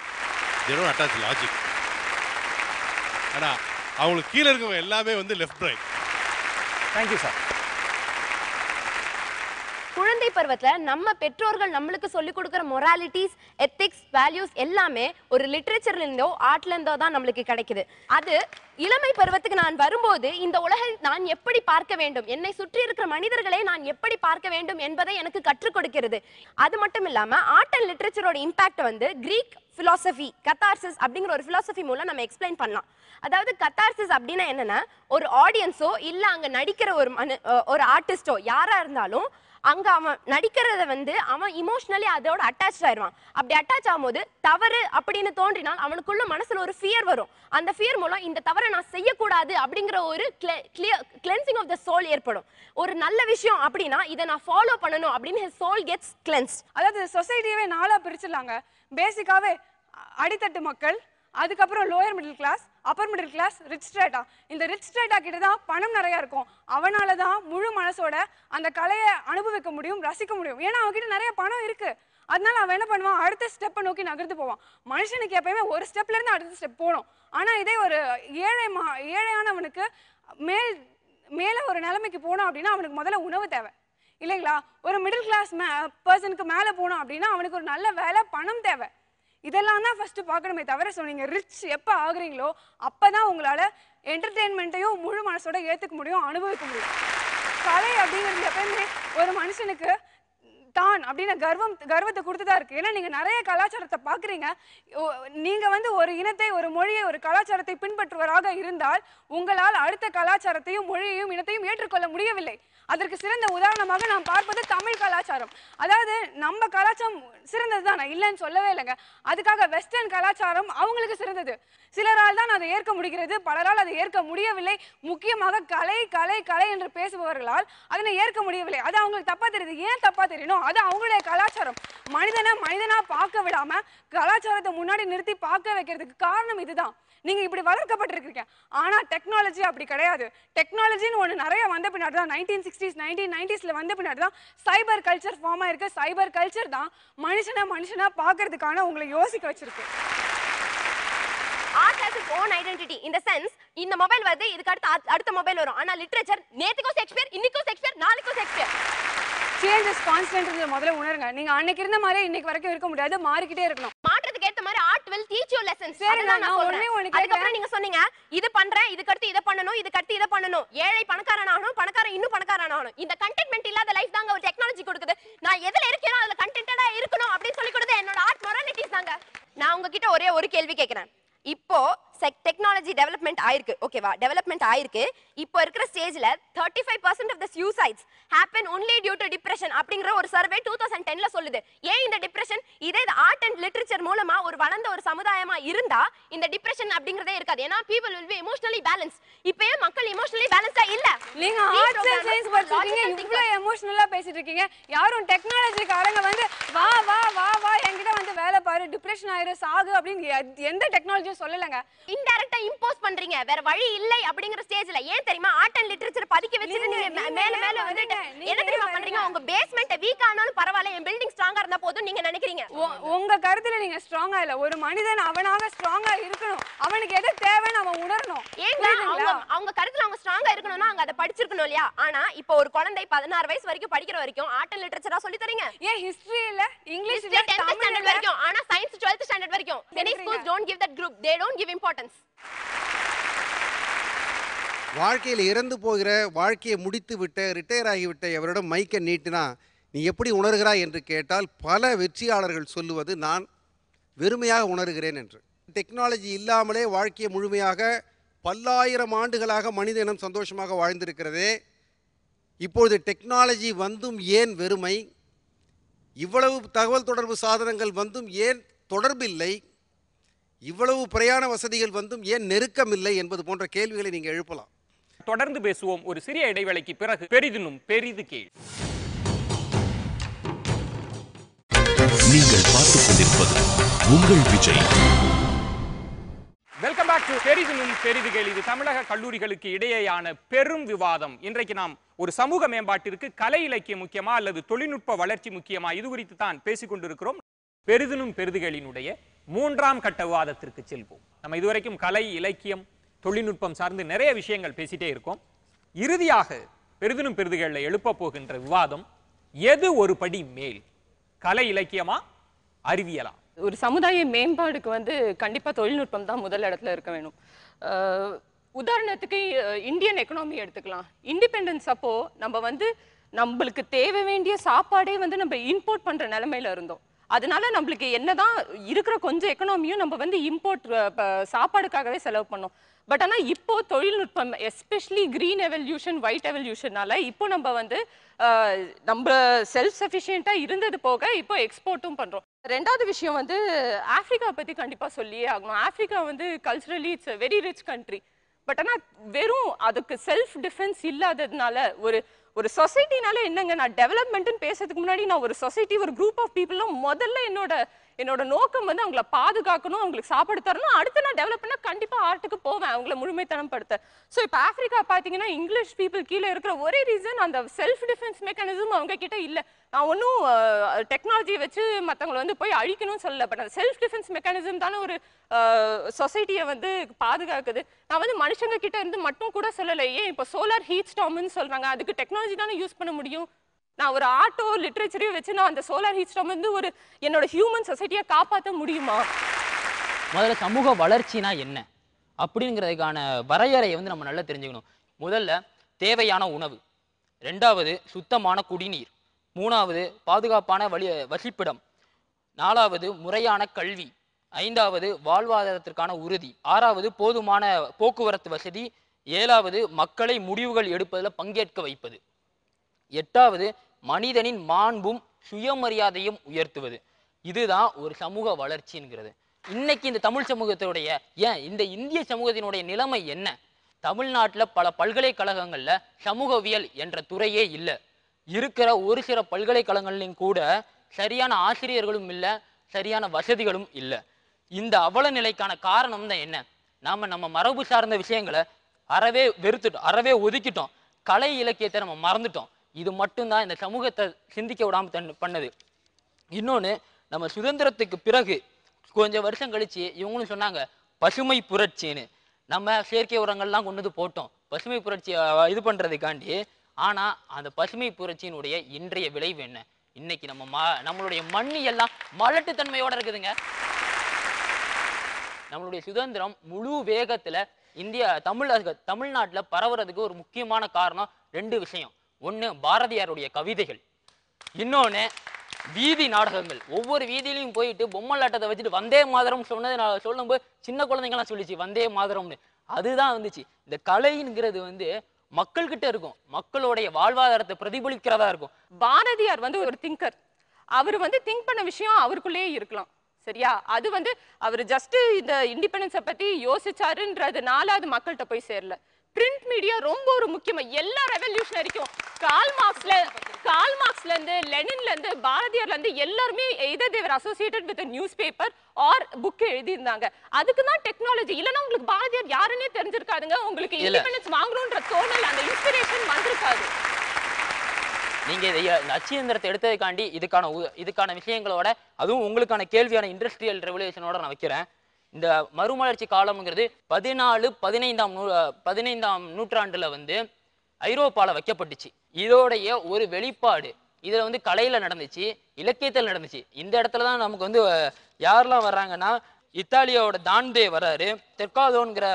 they don't attach logic. ஆனா அவங்களுக்கு கீழே இருக்கவங்க எல்லாமே வந்து லெஃப்ட் பிரெயின். Thank you sir. குழந்தை பருவத்துல நம்ம பெற்றோர்கள் நம்மளுக்கு சொல்லி கொடுக்குற மொராலிட்டிஸ், எத்திக்ஸ், வேல்யூஸ் எல்லாமே ஒரு லிட்ரேச்சர்ல இருந்தோ ஆர்ட்ல இருந்தோ தான் நம்மளுக்கு கிடைக்குது. அது இளமை பருவத்துக்கு நான் வரும்போது இந்த உலகை நான் எப்படி பார்க்க வேண்டும், என்னை சுற்றி இருக்கிற மனிதர்களை நான் எப்படி பார்க்க வேண்டும் என்பதை எனக்கு கற்றுக் கொடுக்கிறது. அது மட்டும் இல்லாம ஆர்ட் அண்ட் லிட்ரேச்சரோட இம்பாக்ட் வந்து கிரீக் philosophy, catharsis அப்படிங்கிற ஒரு philosophy மூலம் நம்ம எக்ஸ்பிளைன் பண்ணலாம். அதாவது catharsis அப்படின்னா என்னன்னா, ஒரு ஆடியன்ஸோ இல்ல அங்க நடிக்கிற ஒரு ஆர்டிஸ்டோ யாரா இருந்தாலும் அங்க அவன் நடிக்கிறத வந்து அவன் இமோஷனலி அதோட அட்டாச் ஆயிடுவான். அப்படி அட்டாச் ஆகும்போது தவறு அப்படின்னு தோன்றினால் அவனுக்குள்ள மனசுல ஒரு ஃபியர் வரும். அந்த ஃபியர் மூலம் இந்த தவறை நான் செய்யக்கூடாது அப்படிங்கிற ஒரு கிளென்சிங் ஆஃப் த சோல் ஏற்படும். ஒரு நல்ல விஷயம் அப்படின்னா இதை நான் ஃபாலோ பண்ணணும் அப்படின்னு his soul gets cleansed. அதாவது சொசைட்டியவே 4ஆ பிரிச்சிடலாங்க. பேசிக்காவே அடித்தட்டு மக்கள், அதுக்கப்புறம் lower middle class, upper middle class, rich strata. இந்த ரிச் ஸ்ட்ரேட்டா கிட்ட தான் பணம் நிறைய இருக்கும். அவனால தான் முழு மனசோட அந்த கலையை அனுபவிக்க முடியும், ரசிக்க முடியும். ஏன்னா அவன்கிட்ட நிறைய பணம் இருக்கு. அதனால அவன் என்ன பண்ணுவான், அடுத்த ஸ்டெப்பை நோக்கி நகர்ந்து போவான். மனுஷனுக்கு எப்பயுமே ஒரு ஸ்டெப்ல இருந்து அடுத்த ஸ்டெப் போகணும். ஆனா இதே ஒரு ஏழையானவனுக்கு மேல ஒரு நிலைமைக்கு போனோம் அப்படின்னா அவனுக்கு முதல்ல உணவு தேவை இல்லைங்களா? ஒரு மிடில் கிளாஸ் பர்சனுக்கு மேலே போனோம் அப்படின்னா அவனுக்கு ஒரு நல்ல வேலை, பணம் தேவை. இதெல்லாம் தான் ஃபர்ஸ்ட் பார்க்கணுமே தவிர, சொன்னீங்க ரிச் எப்போ ஆகுறீங்களோ அப்போதான் உங்களால் என்டர்டெயின்மெண்ட்டையும் முழு மனசோட ஏற்றுக்க முடியும், அனுபவிக்க முடியும். கலை அப்படிங்கிறது எப்பயுமே ஒரு மனுஷனுக்கு தான் அப்படின்னு கர்வத்தை கொடுத்துதான் இருக்கு. ஏன்னா நீங்க நிறைய கலாச்சாரத்தை பாக்குறீங்க. நீங்க வந்து ஒரு இனத்தை, ஒரு மொழியை, ஒரு கலாச்சாரத்தை பின்பற்றுவராக இருந்தால் உங்களால் அடுத்த கலாச்சாரத்தையும் மொழியையும் இனத்தையும் ஏற்றுக்கொள்ள முடியவில்லை. அதற்கு சிறந்த உதாரணமாக நாம் பார்ப்பது தமிழ் கலாச்சாரம். அதாவது நம்ம கலாச்சாரம் சிறந்தது தான், நான் இல்லைன்னு சொல்லவே இல்லைங்க. அதுக்காக வெஸ்டர்ன் கலாச்சாரம் அவங்களுக்கு சிறந்தது. சிலரால் தான் அதை ஏற்க முடிகிறது, பலரால் அதை ஏற்க முடியவில்லை. முக்கியமாக கலை கலை கலை என்று பேசுபவர்களால் அதனை ஏற்க முடியவில்லை. அது அவங்களுக்கு தப்பா தெரியுது. ஏன் தப்பா தெரியணும்? அது அவங்களுடைய கலாச்சாரம். மனிதனா பார்க்க விடாம கலாச்சாரத்தை முன்னாடி நிறுத்தி பார்க்க வைக்கிறதுக்கு காரணம் இதுதான். நீங்க இப்படி வளர்க்கப்பட்டிருக்கீங்க. ஆனா டெக்னாலஜி அப்படி கிடையாது. டெக்னாலஜின்னு ஒண்ணு நிறைய வந்த பின்னாடி தான் 1960s 1990sல வந்த பின்னாடி தான் சைபர் கல்ச்சர் ஃபார்ம் ஆயிருக்கு. சைபர் கல்ச்சர் தான் மனுஷனா பார்க்கிறதுக்கான உங்களை யோசிக்க வச்சிருக்கு. Art has its own identity in the sense இந்த மொபைல் வருது, இதுக்கு அடுத்த மொபைல் வரும். ஆனா லிட்டரேச்சர் நேத்துக்கும் ஷேக்ஸ்பியர், இன்னைக்கும் ஷேக்ஸ்பியர், நாளைக்கும் ஷேக்ஸ்பியர். சேஞ்ச் இஸ் கான்ஸ்டன்ட் முதல்ல உணருங்க. நீங்க அன்னைக்கு இருந்த மாதிரி இன்னைக்கு வரைக்கும் இருக்க முடியாது, மாறிக்கிட்டே இருக்கணும். மாற்றத்துக்கு ஏத்த மாதிரி art will teach you lessons. சரி, நான் ஒண்ணே ஒண்ணு கேக்குறேன். அதுக்கப்புறம் நீங்க சொன்னீங்க இது பண்றேன், இதுக்கு அடுத்து இதை பண்ணணும், இதுக்கு அடுத்து இதை பண்ணணும். ஏழை பணக்காரன் ஆகணும், பணக்காரன் இன்னும் பணக்காரன் ஆகணும். இந்த கண்டென்ட்மென்ட் இல்லாத லைஃப் தாங்க ஒரு டெக்னாலஜி கொடுக்குது. நான் எதுல இருக்கேனோ அதுல கண்டென்ட்டடா இருக்கணும் அப்படின்னு சொல்லி கொடுத்தது என்னோட ஆர்ட் மொராலிட்டிஸ் தாங்க. நான் உங்ககிட்ட ஒரே ஒரு கேள்வி கேட்கிறேன். இப்போ டெக்னாலஜி டெவலப்மெண்ட் ஆயிருக்கு, ஓகேவா? டெவலப்மெண்ட் ஆயிருக்கு. இப்போ இருக்கிற ஸ்டேஜ்ல 35% of the suicides happen only due to depression அப்படிங்கற ஒரு சர்வே 2010ல சொல்லுது. ஏன் இந்த டிப்ரெஷன்? இதே ஆர்ட் அண்ட் லிட்டரேச்சர் மூலமா ஒரு வளர்ந்த ஒரு சமுதாயமா இருந்தா இந்த டிப்ரெஷன் அப்படிங்கறதே இருக்காது. ஏன்னா people will be emotionally balanced. இப்பவே மக்கள் emotionally balanced இல்ல. நீங்க ஆர்ட்ஸ் அண்ட் சயின்ஸ் படிச்சிருக்கீங்க, இவ்ளோ எமோஷனலா பேசிட்டு இருக்கீங்க. யாரும் டெக்னாலஜிக்காரங்க வந்து வா வா வா வா என்கிட்ட வந்து வேலை பாரு, டிப்ரெஷன் ஆயிரு, சாகு அப்படின்னு எந்த டெக்னாலஜியும் சொல்லலங்க. இன்டைரக்ட்டா இம்போஸ் பண்றீங்க, வேற வழி இல்லை அப்படிங்கற ஸ்டேஜ்ல. ஏன் தெரியுமா? ஆர்ட் அண்ட் லிட்டரேச்சர் பதிக்க வச்சிட்டு நீங்க மேல மேல வந்து என்ன தெரியுமா பண்றீங்க? உங்க பேஸ்மென்ட் வீக் ஆனாலும் பரவாயில்லை, என் பில்டிங் ஸ்ட்ராங்கா இருந்தா போதும் நீங்க நினைக்கிறீங்க. உங்க கருத்துல நீங்க ஸ்ட்ராங்கா இல்ல. ஒரு மனிதன் அவனாக ஸ்ட்ராங்கா இருக்கணும், அவனுக்கு எது தேவைன்னு அவன் உணரணும். ஏங்க அவங்க கருத்துல அவங்க ஸ்ட்ராங்கா இருக்கணும்னா அவங்க அதை படிச்சிருக்கணும் இல்லையா? ஆனா இப்போ ஒரு குழந்தை 16 வயசு வரைக்கும் படிக்கிற வரைக்கும் ஆர்ட் அண்ட் லிட்டரேச்சரா சொல்லி தரீங்க. ஏன் ஹிஸ்டரி இல்ல, இங்கிலீஷ் இல்ல, 10th ஸ்டாண்டர்ட் வரைக்கும். ஆனா சயின்ஸ் 12th ஸ்டாண்டர்ட் வரைக்கும். Many schools don't give that group, they don't give importance. வாழ்க்கையில் இறந்து போகிற, வாழ்க்கையை முடித்து விட்ட, ரிட்டையர் ஆகிவிட்ட எவரிடம் மைக்கை நீட்டினா நீ எப்படி உணர்கிறாய் என்று கேட்டால் பல வெற்றியாளர்கள் சொல்லுவது நான் வெறுமையாக உணர்கிறேன் என்று. டெக்னாலஜி இல்லாமலே வாழ்க்கையை முழுமையாக பல்லாயிரம் ஆண்டுகளாக மனித இனம் சந்தோஷமாக வாழ்ந்திருக்கிறதே. இப்பொழுது டெக்னாலஜி வந்தும் ஏன் வெறுமை? இவ்வளவு தகவல் தொடர்பு சாதனங்கள் வந்தும் ஏன் தொடர்பில்லை? இவ்வளவு பிரயாண வசதிகள் வந்தும் ஏன் நெருக்கம் இல்லை என்பது போன்ற கேள்விகளை நீங்கள் எழுப்பலாம். தொடர்ந்து பேசுவோம் ஒரு சிறிய இடைவேளைக்கு பிறகு. பெரிதினும் பெரிது கேள். நீங்கள் பார்த்துக் கொண்டிருப்பது உங்கள் விஜய். வெல்கம் பேக் டு பெரிதினும் பெரிது கேள். இது தமிழக கல்லூரிகளுக்கு இடையேயான பெரும் விவாதம். இன்றைக்கு நாம் ஒரு சமூக மேம்பாட்டிற்கு கலை இலக்கியம் முக்கியமா அல்லது தொழில்நுட்ப வளர்ச்சி முக்கியமா, இது குறித்து தான் பேசிக் கொண்டிருக்கிறோம். பெரிதினும் பெரிதுகளினுடைய 3ஆம் கட்ட விவாதத்திற்கு செல்வோம். நம்ம இதுவரைக்கும் கலை, இலக்கியம், தொழில்நுட்பம் சார்ந்து நிறைய விஷயங்கள் பேசிட்டே இருக்கோம். இறுதியாக பெரிதினும் பெரிதுகளில் எழுப்ப போகின்ற விவாதம், எது ஒரு படி மேல், கலை இலக்கியமா அறிவியலா? ஒரு சமுதாய மேம்பாடுக்கு வந்து கண்டிப்பா தொழில்நுட்பம் தான் முதல் இடத்துல இருக்க வேணும். உதாரணத்துக்கு இந்தியன் எக்கனாமி எடுத்துக்கலாம். இண்டிபெண்டன்ஸ் அப்போ நம்ம வந்து நம்மளுக்கு தேவை வேண்டிய சாப்பாடே வந்து நம்ம இம்போர்ட் பண்ற நிலைமையில இருந்தோம். அதனால நம்மளுக்கு என்னதான் இருக்கிற கொஞ்சம் எக்கனாமியும் நம்ம வந்து இம்போர்ட் சாப்பாடுக்காகவே செலவு பண்ணோம். பட் ஆனால் இப்போ தொழில்நுட்பம், எஸ்பெஷலி கிரீன் எவல்யூஷன், ஒயிட் எவல்யூஷனால இப்போ நம்ம வந்து நம்ம செல்ஃப் சஃபிஷியண்டாக இருந்தது போக இப்போ எக்ஸ்போர்ட்டும் பண்ணுறோம். ரெண்டாவது விஷயம் வந்து ஆஃப்ரிக்கா பற்றி கண்டிப்பாக சொல்லியே ஆகணும். ஆஃப்ரிக்கா வந்து culturally it's very rich country. But ஆனால் வெறும் அதுக்கு செல்ஃப் டிஃபென்ஸ் இல்லாததுனால ஒரு சொசைட்டினால என்னங்க, நான் டெவலப்மெண்ட்னு பேசுறதுக்கு முன்னாடி நான் ஒரு சொசைட்டி, ஒரு குரூப் ஆஃப் பீப்புளும் முதல்ல என்னோட நோக்கம் வந்து அவங்கள பாதுகாக்கணும், அவங்களுக்கு சாப்பாடு தரணும். அடுத்து நான் டெவலப் பண்ணால் கண்டிப்பாக ஆர்ட்டுக்கு போவேன், அவங்கள முழுமைத்தனம் படுத்த. ஸோ இப்போ ஆஃப்ரிக்கா பார்த்தீங்கன்னா இங்கிலீஷ் பீப்புள் கீழே இருக்கிற ஒரே ரீசன் அந்த செல்ஃப் டிஃபென்ஸ் மெக்கானிசம் அவங்க கிட்ட இல்லை. நான் ஒன்றும் டெக்னாலஜியை வச்சு மற்றவங்களை வந்து போய் அழிக்கணும்னு சொல்லலை. பட் அந்த செல்ஃப் டிஃபென்ஸ் மெக்கானிசம் தானே ஒரு சொசைட்டியை வந்து பாதுகாக்குது. நான் வந்து மனுஷங்க கிட்ட இருந்து மட்டும் கூட சொல்லலை. ஏன் இப்போ சோலார் ஹீட் ஸ்டார்ம்னு சொல்கிறாங்க, அதுக்கு டெக்னாலஜி தானே யூஸ் பண்ண முடியும். நான் ஒரு ஆர்ட்டோ லிட்ரேச்சரையும் வச்சு நான் அந்த சோலார் ஹீட் ஸ்டார்ம் வந்து ஒரு என்னோட ஹியூமன் சொசைட்டியை காப்பாற்ற முடியுமா? முதல்ல சமூக வளர்ச்சினா என்ன அப்படிங்கிறதுக்கான வரையறையை வந்து நம்ம நல்லா தெரிஞ்சுக்கணும். முதல்ல தேவையான உணவு, ரெண்டாவது சுத்தமான குடிநீர், மூணாவது பாதுகாப்பான வசிப்பிடம், நாலாவது முறையான கல்வி, ஐந்தாவது வாழ்வாதாரத்திற்கான உறுதி, ஆறாவது போதுமான போக்குவரத்து வசதி, ஏழாவது மக்களை முடிவுகள் எடுப்பதில் பங்கேற்க வைப்பது, எட்டாவது மனிதனின் மாண்பும் சுயமரியாதையும் உயர்த்துவது. இதுதான் ஒரு சமூக வளர்ச்சிங்கிறது. இன்னைக்கு இந்த தமிழ் சமூகத்தினுடைய இந்த இந்திய சமூகத்தினுடைய நிலைமை என்ன? தமிழ்நாட்டில் பல பல்கலைக்கழகங்கள்ல சமூகவியல் என்ற துறையே இல்லை. இருக்கிற ஒரு சில பல்கலைக்கழகங்களையும் கூட சரியான ஆசிரியர்களும் இல்லை, சரியான வசதிகளும் இல்லை. இந்த அவல நிலைக்கான காரணம் தான் என்ன? நம்ம மரபு சார்ந்த விஷயங்களை அறவே வெறுத்துட்டோம், அறவே ஒதுக்கிட்டோம். கலை இலக்கியத்தை நம்ம மறந்துட்டோம். இது மட்டும்தான் இந்த சமூகத்தை சிந்திக்க விடாம பண்ணது. இன்னொன்று, நம்ம சுதந்திரத்துக்கு பிறகு கொஞ்சம் வருஷம் கழிச்சு இவங்களும் சொன்னாங்க பசுமை புரட்சின்னு. நம்ம செயற்கை உரங்கள்லாம் கொண்டு வந்து போட்டோம் பசுமை புரட்சி இது பண்ணுறதுக்காண்டி. ஆனால் அந்த பசுமை புரட்சியினுடைய இன்றைய விளைவு என்ன? இன்னைக்கு நம்மளுடைய மண்ணி எல்லாம் மலட்டுத்தன்மையோடு இருக்குதுங்க. நம்மளுடைய சுதந்திரம் முழு வேகத்தில் தமிழ்நாட்டில் பரவுறதுக்கு ஒரு முக்கியமான காரணம் 2 விஷயம். ஒன்று பாரதியாருடைய கவிதைகள், இன்னொன்று வீதி நாடகங்கள். ஒவ்வொரு வீதியிலையும் போயிட்டு பொம்மலாட்டத்தை வச்சுட்டு வந்தே மாதரம் சொல்லும்போது சின்ன குழந்தைங்கலாம் சொல்லிச்சு வந்தே மாதரம்னு. அதுதான் வந்துச்சு. இந்த கலைங்கிறது மக்கள்கிட்ட இருக்கும், மக்களுடைய வாழ்வாதாரத்தை பிரதிபலிக்கிறதா இருக்கும். பாரதியார் ஒரு திங்கர். அவர் திங்க் பண்ண விஷயம் அவருக்குள்ளேயே இருக்கலாம், சரியா? அது அவர் ஜஸ்ட் இந்த இண்டிபெண்டன்ஸை பத்தி யோசிச்சாருன்றதுனால அது மக்கள்கிட்ட போய் சேரல. பிரிண்ட் மீடியா ரொம்ப ஒரு முக்கியமா எல்லா ரெவல்யூஷனரிக்கும் கால் மார்க்ஸ்ல இருந்து லெனின்ல இருந்து பாரதியார்ல இருந்து எல்லாருமே either they were associated with a newspaper or book எழுதி இருந்தாங்க. அதுக்கு தான் டெக்னாலஜி. இல்லனா உங்களுக்கு பாரதியார் யாருன்னே தெரிஞ்சிருக்காதுங்க. உங்களுக்கு இண்டிபெண்டன்ஸ் வாங்கணும்ன்ற தோணல், அந்த இன்ஸ்பிரேஷன் வந்திருக்காது. நீங்க இந்த அச்சு இயந்திரத்தை எடுத்ததுக்காண்டி இதுக்கான விஷயங்களோட, அதுவும் உங்களுக்கான கேள்வியான இண்டஸ்ட்ரியல் ரெவல்யூஷனோட நான் வைக்கிறேன். இந்த மறுமலர்ச்சி காலம்ங்கிறது 15ஆம் நூற்றாண்டுல ஐரோப்பால வைக்கப்பட்டுச்சு. இதோடைய ஒரு வெளிப்பாடு இதுல கலையில நடந்துச்சு, இலக்கியத்தில் நடந்துச்சு. இந்த இடத்துல தான் நமக்கு யாரெல்லாம் வர்றாங்கன்னா, இத்தாலியோட தான்தே வர்றாரு, தெற்காதோங்கிற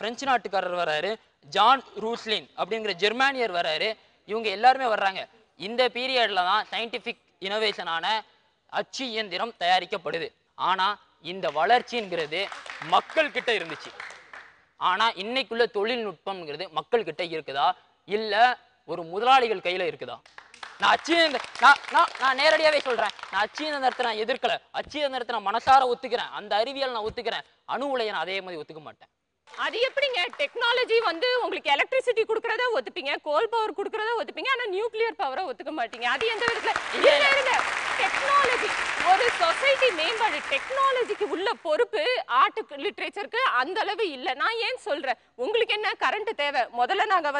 பிரெஞ்சு நாட்டுக்காரர் வர்றாரு, ஜான் ரூஸ்லின் அப்படிங்கிற ஜெர்மானியர் வர்றாரு. இவங்க எல்லாருமே வர்றாங்க. இந்த பீரியட்ல தான் சயின்டிபிக் இனோவேஷனான அச்சு இயந்திரம் தயாரிக்கப்படுது. ஆனா இந்த வளர்ச்சிங்கிறது மக்கள் கிட்ட இருந்துச்சு. ஆனா இன்னைக்குள்ள தொழில்நுட்பம்ங்கிறது மக்கள் கிட்ட இருக்குதா இல்ல ஒரு முதலாளிகள் கையில இருக்குதா? நான் நேரடியாவே சொல்றேன், நான் அச்சு இயந்திரத்தை நான் எதிர்க்கல. அச்சு இயந்திரத்தை நான் மனசார ஒத்துக்கிறேன், அந்த அறிவியல் நான் ஒத்துக்கிறேன். அணு உலையை நான் அதே மாதிரி ஒத்துக்க மாட்டேன். அது எப்படிங்க? டெக்னாலஜி உங்களுக்கு எலக்ட்ரிசிட்டி கொடுக்கறத ஒத்துப்பீங்க, கோல் பவர் கொடுக்கறத ஒத்துப்பீங்க, ஆனா நியூக்ளியர் பவரை ஒத்துக்க மாட்டீங்க. அது எந்த விதத்துல? டெக்னாலஜி ஒரு சொசைட்டி மேம்பாடு, டெக்னாலஜிக்கு உள்ள பொறுப்பு ஆர்ட் லிட்ரேச்சருக்கு அந்த அளவு இல்லை. நான் ஏன் சொல்றேன், உங்களுக்கு என்ன கரண்ட் தேவை? முதல்ல நாங்க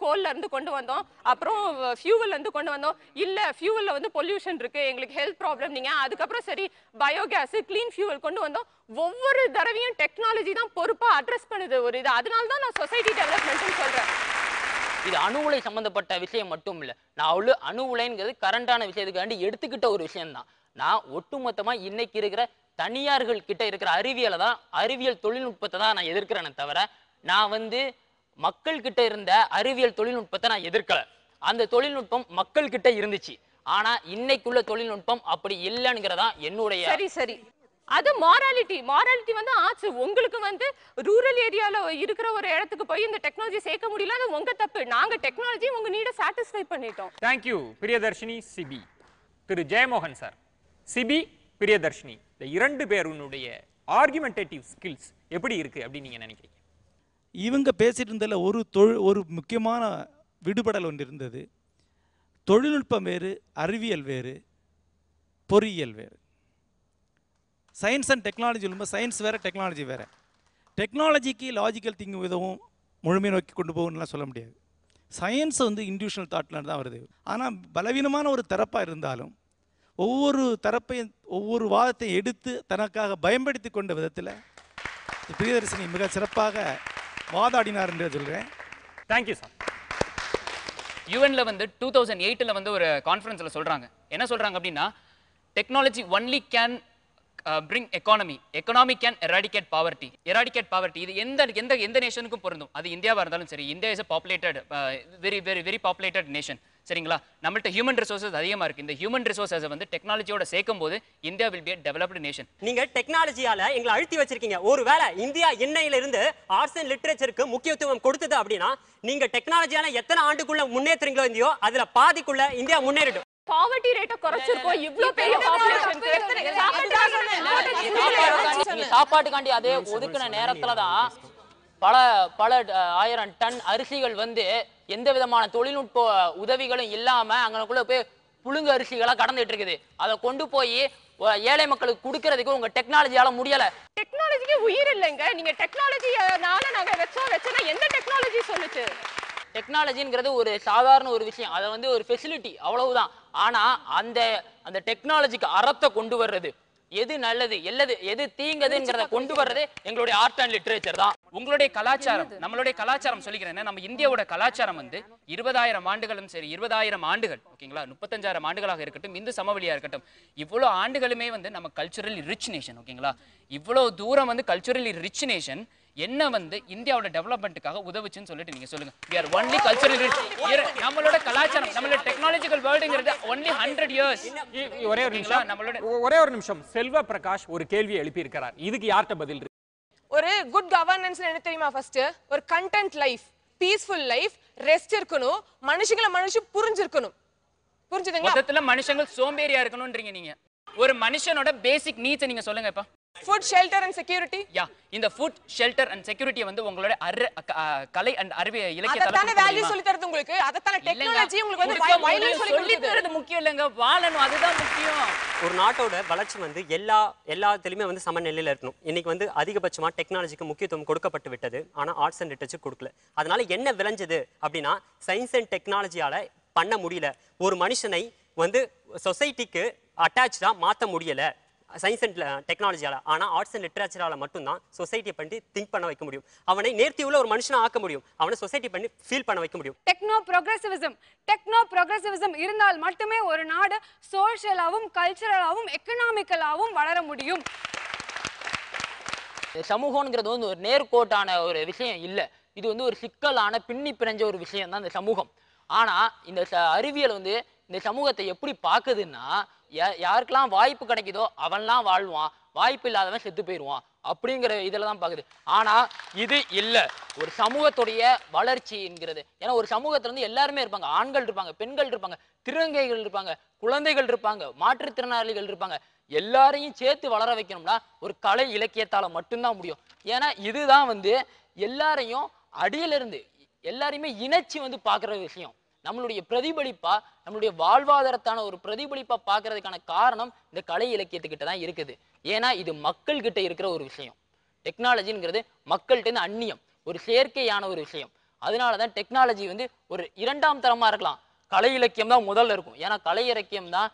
கோல்ல இருந்து கொண்டு வந்தோம், அப்புறம் ஃபியூவல்ல இருந்து கொண்டு வந்தோம். இல்ல ஃபியூவல்ல பொல்யூஷன் இருக்கு, எங்களுக்கு ஹெல்த் ப்ராப்ளம், நீங்க அதுக்கப்புறம் சரி பயோகேஸ் கிளீன் ஃபியூவல் கொண்டு வந்தோம். ஒவ்வொரு தடவையும் டெக்னாலஜி தான் பொறுப்பா அட்ரஸ் பண்ணுது ஒரு இது. அதனால தான் நான் சொசைட்டி டெவலப்மெண்ட்னு சொல்றேன். இது அணு உலை சம்பந்தப்பட்ட விஷயம் மட்டும் இல்லை. நான் அணு உலைங்கிறது கரண்டான விஷயத்துக்காண்டி எடுத்துக்கிட்ட ஒரு விஷயம்தான். நான் ஒட்டுமொத்தமா இன்னைக்கு இருக்கிற தனியார்கள் கிட்ட இருக்கிற அறிவியல் தொழில்நுட்பத்தை தான் நான் எதிர்க்கிறேனே தவிர, நான் மக்கள் கிட்ட இருந்த அறிவியல் தொழில்நுட்பத்தை நான் எதிர்க்கல. அந்த தொழில்நுட்பம் மக்கள் கிட்ட இருந்துச்சு. ஆனா இன்னைக்குள்ள தொழில்நுட்பம் அப்படி இல்லைங்கிறதா என்னுடைய சரி. அது மாராலிட்டி ஆச்சு. உங்களுக்கு ரூரல் ஏரியால இருக்கிற ஒரு இடத்துக்கு போய் இந்த டெக்னாலஜி சேர்க்க முடியல, அது உங்க தப்பு. நாங்க டெக்னாலஜி உங்க நீட சாட்டிஸ்ஃபை பண்ணிட்டோம். தேங்க்யூ பிரியதர்ஷினி, சிபி. திரு ஜெயமோகன் சார், சிபி, பிரியதர்ஷினி, இந்த 2 பேருடைய ஆர்குமெண்டேட்டிவ் ஸ்கில்ஸ் எப்படி இருக்கு அப்படின்னு நீங்க நினைக்கிறீங்க? இவங்க பேசிட்டு இருந்ததில் ஒரு முக்கியமான விடுபடல் ஒன்று இருந்தது. தொழில்நுட்பம் வேறு, அறிவியல் வேறு, பொறியியல் வேறு. சயின்ஸ் அண்ட் டெக்னாலஜி சயின்ஸ் வேறு, டெக்னாலஜி வேறு. டெக்னாலஜிக்கு லாஜிக்கல் திங்கிங் விதவும் முழுமையை நோக்கி கொண்டு போகணும்லாம் சொல்ல முடியாது. சயின்ஸ் இண்டிவிஜுவல் தாட்ல தான் வருது. ஆனால் பலவீனமான ஒரு தரப்பாக இருந்தாலும் ஒவ்வொரு தரப்பையும் ஒவ்வொரு வாதத்தை எடுத்து தனக்காக பயன்படுத்தி கொண்ட விதத்தில் பிரியதர்ஷினி மிக சிறப்பாக வாதாடினார் என்று சொல்கிறேன். Thank you sir. யூஎன்ல 2008ல் ஒரு கான்ஃபரன்ஸில் சொல்கிறாங்க. என்ன சொல்கிறாங்க அப்படின்னா, technology only can bring economy can eradicate poverty. இது எந்த நேஷனுக்கும் பொருந்தும். அது இந்தியாவா இருந்தாலும் சரி. India is a populated very very very populated nation. சரிங்களா? நம்மள்ட்ட ஹியூமன் ரிசோர்சஸ் அதிகமாக இருக்குது. இந்த ஹியூமன் ரிசோர்சஸை வந்து டெக்னாலஜியோட சேர்க்கும் போது India will be developed nation. நீங்க டெக்னாலஜியால எங்களை அழுத்தி வச்சிருக்கீங்க. ஒருவேளை இந்தியா இன்னையில இருந்து ஆர்ட்ஸ் அண்ட் லிட்டரேச்சருக்கு முக்கியத்துவம் கொடுத்தது அப்படின்னா நீங்க டெக்னாலஜியால எத்தனை ஆண்டுக்குள்ள முன்னேற்றீங்களோ இல்லையோ அதுல பாதிக்குள்ள இந்தியா முன்னேறிடும். பாவர்ட்டி ரேட்டை குறைச்சிருக்கோம். இவ்ளோ பெரிய பாப்புலேஷனுக்கு சாப்பாட்டுக்காண்டி அதே ஒதுக்கின நேரத்துல தான் பல பல 1000 டன் அரிசிகள் வந்து எந்த விதமான தொழில்நுட்ப உதவிகளும் இல்லாம அங்கனக்குள்ள போய் புழுங்கு அரிசிகளா கடந்துட்டு இருக்குது. அதை கொண்டு போய் ஏழை மக்களுக்கு கொடுக்கறதுக்கு உங்க டெக்னாலஜியால முடியல. டெக்னாலஜிக்கு உயிர் இல்லைங்க. நீங்க டெக்னாலஜினால நாங்க வச்சோன்னா எந்த டெக்னாலஜி சொல்லுச்சு? டெக்னாலஜிங்கிறது ஒரு சாதாரண ஒரு விஷயம், அதை வந்து ஒரு ஃபெசிலிட்டி அவ்வளவுதான். ஆனா அந்த டெக்னாலஜிக்கு அறத்தை கொண்டு வர்றது, எது நல்லது எது தீங்கதுங்கிறத கொண்டு வர்றது எங்களுடைய ஆர்ட் அண்ட் லிட்டரேச்சர் தான். உங்களுடைய கலாச்சாரம், நம்மளுடைய கலாச்சாரம் சொல்லிக்கிறேன். நம்ம இந்தியாவோட கலாச்சாரம் வந்து 20,000 ஆண்டுகளும் சரி, 20,000 ஆண்டுகள் ஓகேங்களா, 35,000 ஆண்டுகளாக இருக்கட்டும், இந்து சமவெளியா இருக்கட்டும், இவ்வளோ ஆண்டுகளுமே வந்து நம்ம கல்ச்சுரலி ரிச் நேஷன் ஓகேங்களா. இவ்வளோ தூரம் வந்து கல்ச்சுரலி ரிச் நேஷன் என்ன வந்து இந்தியாவோட டெவலப்மெண்ட்டுக்காக உதவுச்சுன்னு சொல்லிட்டு நீங்க சொல்லுங்க. we are only culturally rich. நம்மளோட கலாச்சாரம், நம்மளோட டெக்னாலஜிக்கல் வேர்ல்டுங்கிறது only 100 years. ஒரே ஒரு நிமிஷம் செல்வ பிரகாஷ் ஒரு கேள்வி எழுப்பி இருக்கிறார். இதுக்கு யார்கிட்ட பதில் இருக்கு? ஒரு குட் கவர்னன்ஸ் என்ன தெரியுமா? ஃபர்ஸ்ட் ஒரு content life, peaceful life, rest இருக்கணும், மனுஷங்களை புரிஞ்சிருக்கணும். புரிஞ்சுதுங்களா? மொத்தத்துல மனுஷங்க சோம்பேறியா இருக்கணும்ன்றீங்க நீங்க. ஒரு மனுஷனோட பேசிக் நீட்ஸ் நீங்க சொல்லுங்க. இப்ப ஃபுட், ஷெல்டர் அண்ட் செக்யூரிட்டி. இந்த ஃபுட், ஷெல்டர் அண்ட் செக்யூரிட்டி வந்து உங்களோட கலை அண்ட் அறிவியல் இலக்கியத்தால அதத்தான வேல்யூ சொல்லி தரது உங்களுக்கு. அதத்தான டெக்னாலஜி உங்களுக்கு வந்து வயலன்ஸ் சொல்லி தரது முக்கியம் இல்லங்க, வாழணும் அதுதான் முக்கியம். ஒரு நாட்டோட வளர்ச்சி வந்து எல்லாத்துலயுமே வந்து சமநிலையில இருக்கணும். இன்னைக்கு வந்து அதிகபட்சமா டெக்னாலஜிக்கு முக்கியத்துவம் கொடுக்கப்பட்டு விட்டது, ஆனா ஆர்ட்ஸ் அண்ட் லிட்டரேச்சர் கொடுக்கல. அதனால என்ன விளைஞ்சது அப்படின்னா சயின்ஸ் அண்ட் டெக்னாலஜியால பண்ண முடியல. ஒரு மனுஷனை வந்து சொசைட்டிக்கு அட்டாச்சா மாற்ற முடியல சயின்ஸ் அண்ட் டெக்னாலஜியால. ஆனா ஆர்ட்ஸ் அண்ட் லிட்டரேச்சரால மட்டும்தான் சொசைட்டியை பண்ணி திங்க் பண்ண வைக்க முடியும். அவனை நேர்த்தி உள்ள ஒரு மனுஷனை ஆக்க முடியும். அவனை சொசைட்டி பண்ணி ஃபீல் பண்ண வைக்க முடியும். டெக்னோ ப்ரோக்ரசிவிசம் இருந்தால் மட்டுமே ஒரு நாடு சோஷியலாவும் கல்ச்சரலாவும் எக்கனாமிக்கலாவும் வளர முடியும். சமூகம்ங்கிறது வந்து ஒரு நேர்கோட்டான ஒரு விஷயம் இல்லை. இது வந்து ஒரு சிக்கலான பின்னி பிணைஞ்ச ஒரு விஷயம் தான் இந்த சமூகம். ஆனா இந்த அறிவியல் வந்து இந்த சமூகத்தை எப்படி பார்க்குதுன்னா, யாருக்கெல்லாம் வாய்ப்பு கிடைக்குதோ அவன்லாம் வாழ்வான், வாய்ப்பு இல்லாதவன் செத்து போயிடுவான் அப்படிங்கிற இதில் தான் பார்க்குது. ஆனால் இது இல்லை ஒரு சமூகத்துடைய வளர்ச்சிங்கிறது. ஏன்னா ஒரு சமூகத்தில் வந்து எல்லாருமே இருப்பாங்க, ஆண்கள் இருப்பாங்க, பெண்கள் இருப்பாங்க, திருநங்கைகள் இருப்பாங்க, குழந்தைகள் இருப்பாங்க, மாற்றுத்திறனாளிகள் இருப்பாங்க. எல்லாரையும் சேர்த்து வளர வைக்கணும்னா ஒரு கலை இலக்கியத்தால் மட்டும்தான் முடியும். ஏன்னா இதுதான் வந்து எல்லாரையும் அடியிலிருந்து எல்லாரையுமே இணைச்சி வந்து பார்க்குற விஷயம். நம்மளுடைய பிரதிபலிப்பா, நம்மளுடைய வாழ்வாதாரத்தான ஒரு பிரதிபலிப்பா பார்க்கறதுக்கான காரணம் இந்த கலை இலக்கியத்துக்கிட்ட தான் இருக்குது. ஏன்னா இது மக்கள்கிட்ட இருக்கிற ஒரு விஷயம். டெக்னாலஜிங்கிறது மக்கள்கிட்ட அந்நியம், ஒரு செயற்கையான ஒரு விஷயம். அதனாலதான் டெக்னாலஜி வந்து ஒரு 2ஆம் தரமா இருக்கலாம், கலை இலக்கியம் தான் முதல்ல இருக்கும். ஏன்னா கலை இலக்கியம் தான்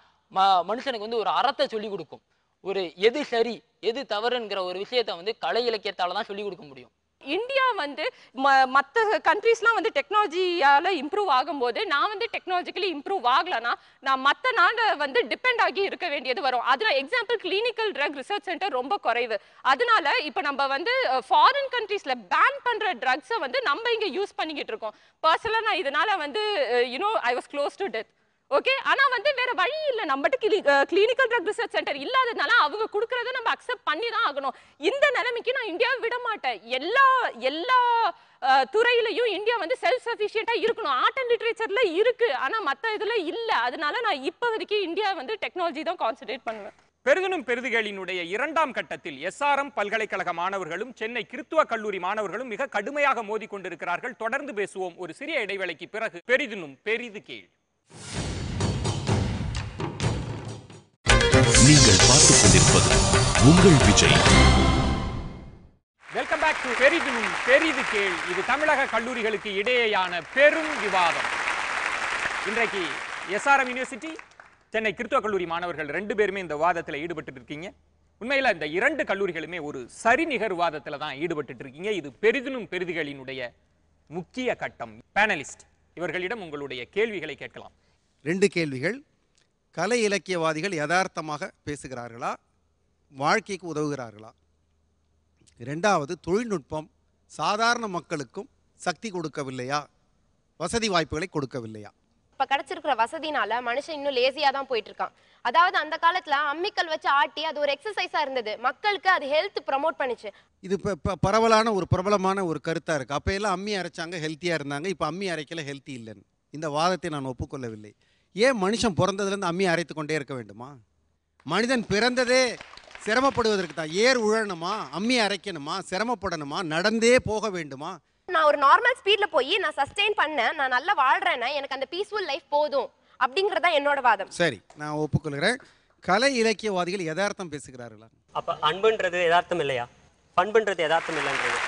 மனுஷனுக்கு வந்து ஒரு அறத்தை சொல்லி கொடுக்கும். ஒரு எது சரி எது தவறுங்கிற ஒரு விஷயத்த வந்து கலை இலக்கியத்தால தான் சொல்லி கொடுக்க முடியும். இந்தியா வந்து மற்ற கண்ட்ரீஸ்லாம் வந்து டெக்னாலஜியால இம்ப்ரூவ் ஆகும்போது நான் வந்து டெக்னாலஜிக்கலி இம்ப்ரூவ் ஆகலன்னா நான் மற்ற நாடு வந்து டிபெண்ட் ஆகி இருக்க வேண்டியது வரும். அதனால example clinical drug research centre ரொம்ப குறைவு. அதனால இப்போ நம்ம வந்து ஃபாரின் கண்ட்ரீஸ்ல பேன் பண்ற ட்ரக்ஸை வந்து நம்ம இங்க யூஸ் பண்ணிக்கிட்டு இருக்கோம். பர்சனலா நான் இதனால வந்து I was close to death. Okay, ஆனா வந்து வேற வழி இல்லை, நம்மகிட்ட கிளினிக்கல் ட்ரக் ரிசர்ச் சென்டர் இல்லாததுனால அவங்க கொடுக்கறத நம்ம அக்செப்ட் பண்ணி தான் ஆகணும். இந்த நிலைமைக்கு நான் இந்தியாவை விட மாட்டேன். எல்லா துறையிலையும் இந்தியா வந்து செல்ஃப் சஃபிஷியண்டா இருக்கணும். ஆர்ட் அண்ட் லிட்டரேச்சர்ல இருக்கு, ஆனா மற்ற இதுல இல்ல. அதனால நான் இப்ப வரைக்கும் இந்தியா வந்து டெக்னாலஜி தான் கான்சென்ட்ரேட் பண்ணுவேன். பெரிதும் பெரிதுகளினுடைய 2ஆம் கட்டத்தில் SRM பல்கலைக்கழக மாணவர்களும் சென்னை கிறித்துவ கல்லூரி மாணவர்களும் மிக கடுமையாக மோதி கொண்டிருக்கிறார்கள். தொடர்ந்து பேசுவோம் ஒரு சிறிய இடைவேளைக்கு பிறகு. பெரிதும் பெரிது கேள். நீங்கள் பார்த்துக் கொண்டிருப்பது உங்கள் விஜய். வெல்கம் பேக் டு பெரிதும் பெரிது கேள். இது தமிழக கல்லூரிகளுக்கு இடையேயான பெரும் விவாதம். இன்றைக்கு SRM யூனிவர்சிட்டி, சென்னை கிறித்துவ கல்லூரி மாணவர்கள் 2 பேருமே இந்த விவாதத்தில் ஈடுபட்டு இருக்கீங்க. உண்மையில இந்த 2 கல்லூரிகளுமே ஒரு சரிநிகர் விவாதத்தில் தான் ஈடுபட்டு இருக்கீங்க. இது பெரிதும் பெரிதுகளினுடைய முக்கிய கட்டம். பேனலிஸ்ட் இவர்களிடம் உங்களுடைய கேள்விகளை கேட்கலாம். 2 கேள்விகள். கலை இலக்கியவாதிகள் யதார்த்தமாக பேசுகிறார்களா, வாழ்க்கைக்கு உதவுகிறார்களா? 2வது, தொழில்நுட்பம் சாதாரண மக்களுக்கும் சக்தி கொடுக்கவில்லையா, வசதி வாய்ப்புகளை கொடுக்கவில்லையா? இப்ப கிடைச்சிருக்கிற வசதினால மனுஷன் இன்னும் லேசியா தான் போயிட்டு இருக்கான். அதாவது அந்த காலத்துல அம்மிக்கல் வச்சு ஆட்டி அது ஒரு எக்ஸசைஸா இருந்தது, மக்களுக்கு அது ஹெல்த் ப்ரமோட் பண்ணுச்சு. இது இப்போ பரவலான ஒரு பிரபலமான ஒரு கருத்தாக இருக்குது. அப்போ எல்லாம் அம்மி அரைச்சாங்க, ஹெல்த்தியாக இருந்தாங்க. இப்போ அம்மி அரைக்கல, ஹெல்த்தி இல்லைன்னு. இந்த வாதத்தை நான் ஒப்புக்கொள்ளவில்லை. ஏன் மனுஷன் பிறந்ததுலேருந்து அம்மி அரைத்து கொண்டே இருக்க வேண்டுமா? மனிதன் பிறந்ததே சிரமப்படுவதற்கு தான். ஏர் உழணுமா, அம்மி அரைக்கணுமா, சிரமப்படணுமா, நடந்தே போக வேண்டுமா? நான் ஒரு நார்மல் ஸ்பீட்ல போய் நான் சஸ்டெயின் பண்ணேன், நான் நல்லா வாழ்றேன்னா எனக்கு அந்த பீஸ்ஃபுல் லைஃப் போதும் அப்படிங்கறதா என்னோட வாதம். சரி, நான் ஒப்புக்கொள்கிறேன். கலை இலக்கியவாதிகள் யதார்த்தம் பேசுகிறார்களா? அப்ப அன்புன்றது யதார்த்தம் இல்லையா? பண்புன்றது யதார்த்தம் இல்லைன்றது